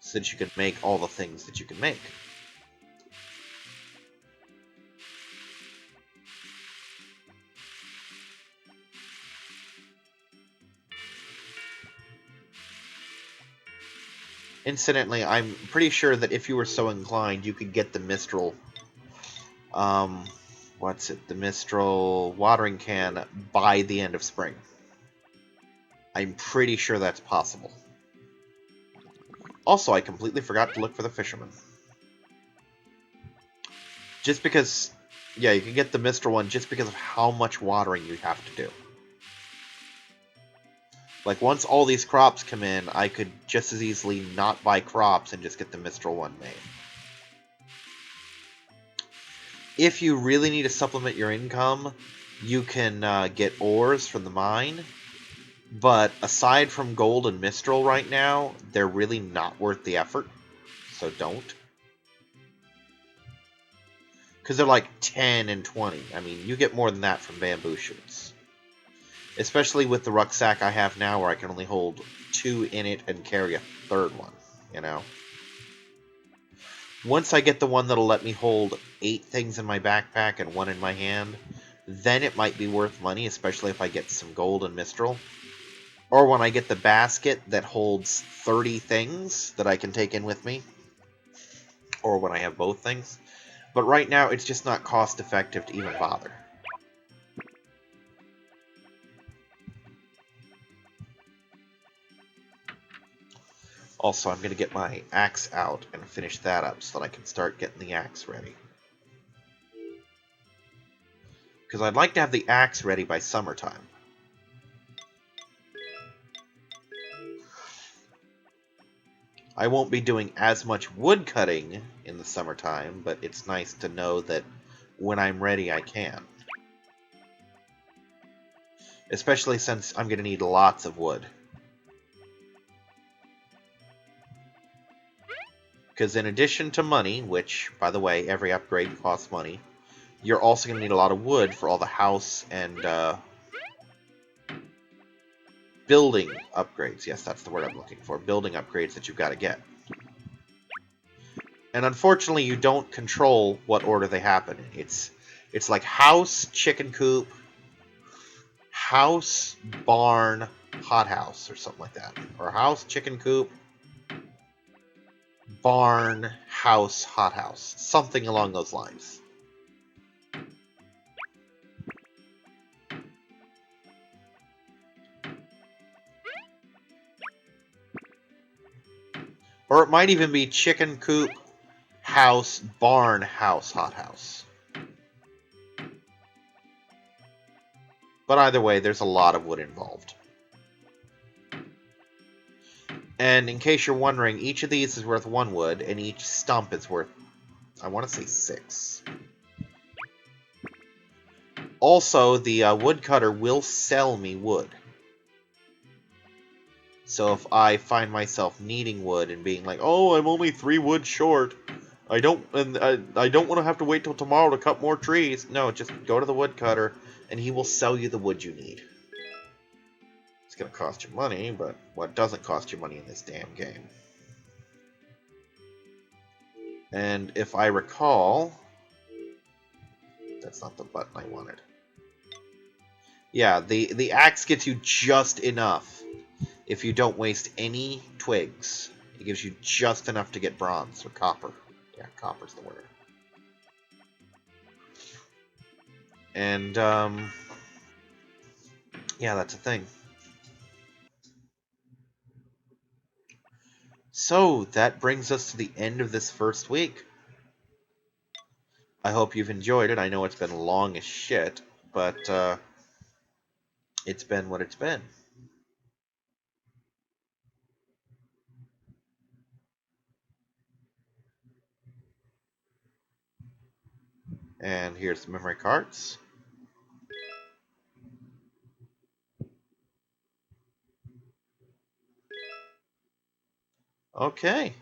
A: So that you can make all the things that you can make. Incidentally, I'm pretty sure that if you were so inclined, you could get the Mistral, what's it? The Mistral watering can by the end of spring. I'm pretty sure that's possible. Also, I completely forgot to look for the fisherman. Just because, yeah, you can get the Mistral one just because of how much watering you have to do. Like, once all these crops come in, I could just as easily not buy crops and just get the Mistral one made. If you really need to supplement your income, you can get ores from the mine. But aside from gold and Mistral right now, they're really not worth the effort. So don't. Because they're like 10 and 20. I mean, you get more than that from bamboo shoots. Especially with the rucksack I have now, where I can only hold 2 in it and carry a third one, you know? Once I get the one that'll let me hold 8 things in my backpack and 1 in my hand, then it might be worth money, especially if I get some gold and Mistral. Or when I get the basket that holds 30 things that I can take in with me. Or when I have both things. But right now, it's just not cost effective to even bother. Also, I'm going to get my axe out and finish that up so that I can start getting the axe ready. Because I'd like to have the axe ready by summertime. I won't be doing as much wood cutting in the summertime, but it's nice to know that when I'm ready, I can. Especially since I'm going to need lots of wood. Because in addition to money, which, by the way, every upgrade costs money, you're also going to need a lot of wood for all the house and building upgrades. Yes, that's the word I'm looking for. Building upgrades that you've got to get. And unfortunately, you don't control what order they happen in. It's like house, chicken coop, house, barn, hothouse, or something like that. Or house, chicken coop, barn, house, hothouse. Something along those lines. Or it might even be chicken coop, house, barn, house, hothouse. But either way, there's a lot of wood involved. And in case you're wondering, each of these is worth 1 wood, and each stump is worth, I want to say 6. Also, the woodcutter will sell me wood. So if I find myself needing wood and being like, oh, I'm only 3 wood short, I don't want to have to wait till tomorrow to cut more trees. No, just go to the woodcutter, and he will sell you the wood you need. It's going to cost you money, but what doesn't cost you money in this damn game? And if I recall, that's not the button I wanted. Yeah, the axe gets you just enough if you don't waste any twigs. It gives you just enough to get bronze or copper. Yeah, copper's the word. And, yeah, that's a thing. So, that brings us to the end of this first week. I hope you've enjoyed it. I know it's been long as shit, but, it's been what it's been. And here's the memory cards. Okay.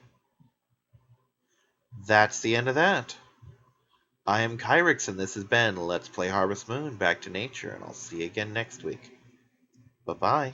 A: That's the end of that. I am Kyrix, and this has been Let's Play Harvest Moon Back to Nature, and I'll see you again next week. Bye-bye.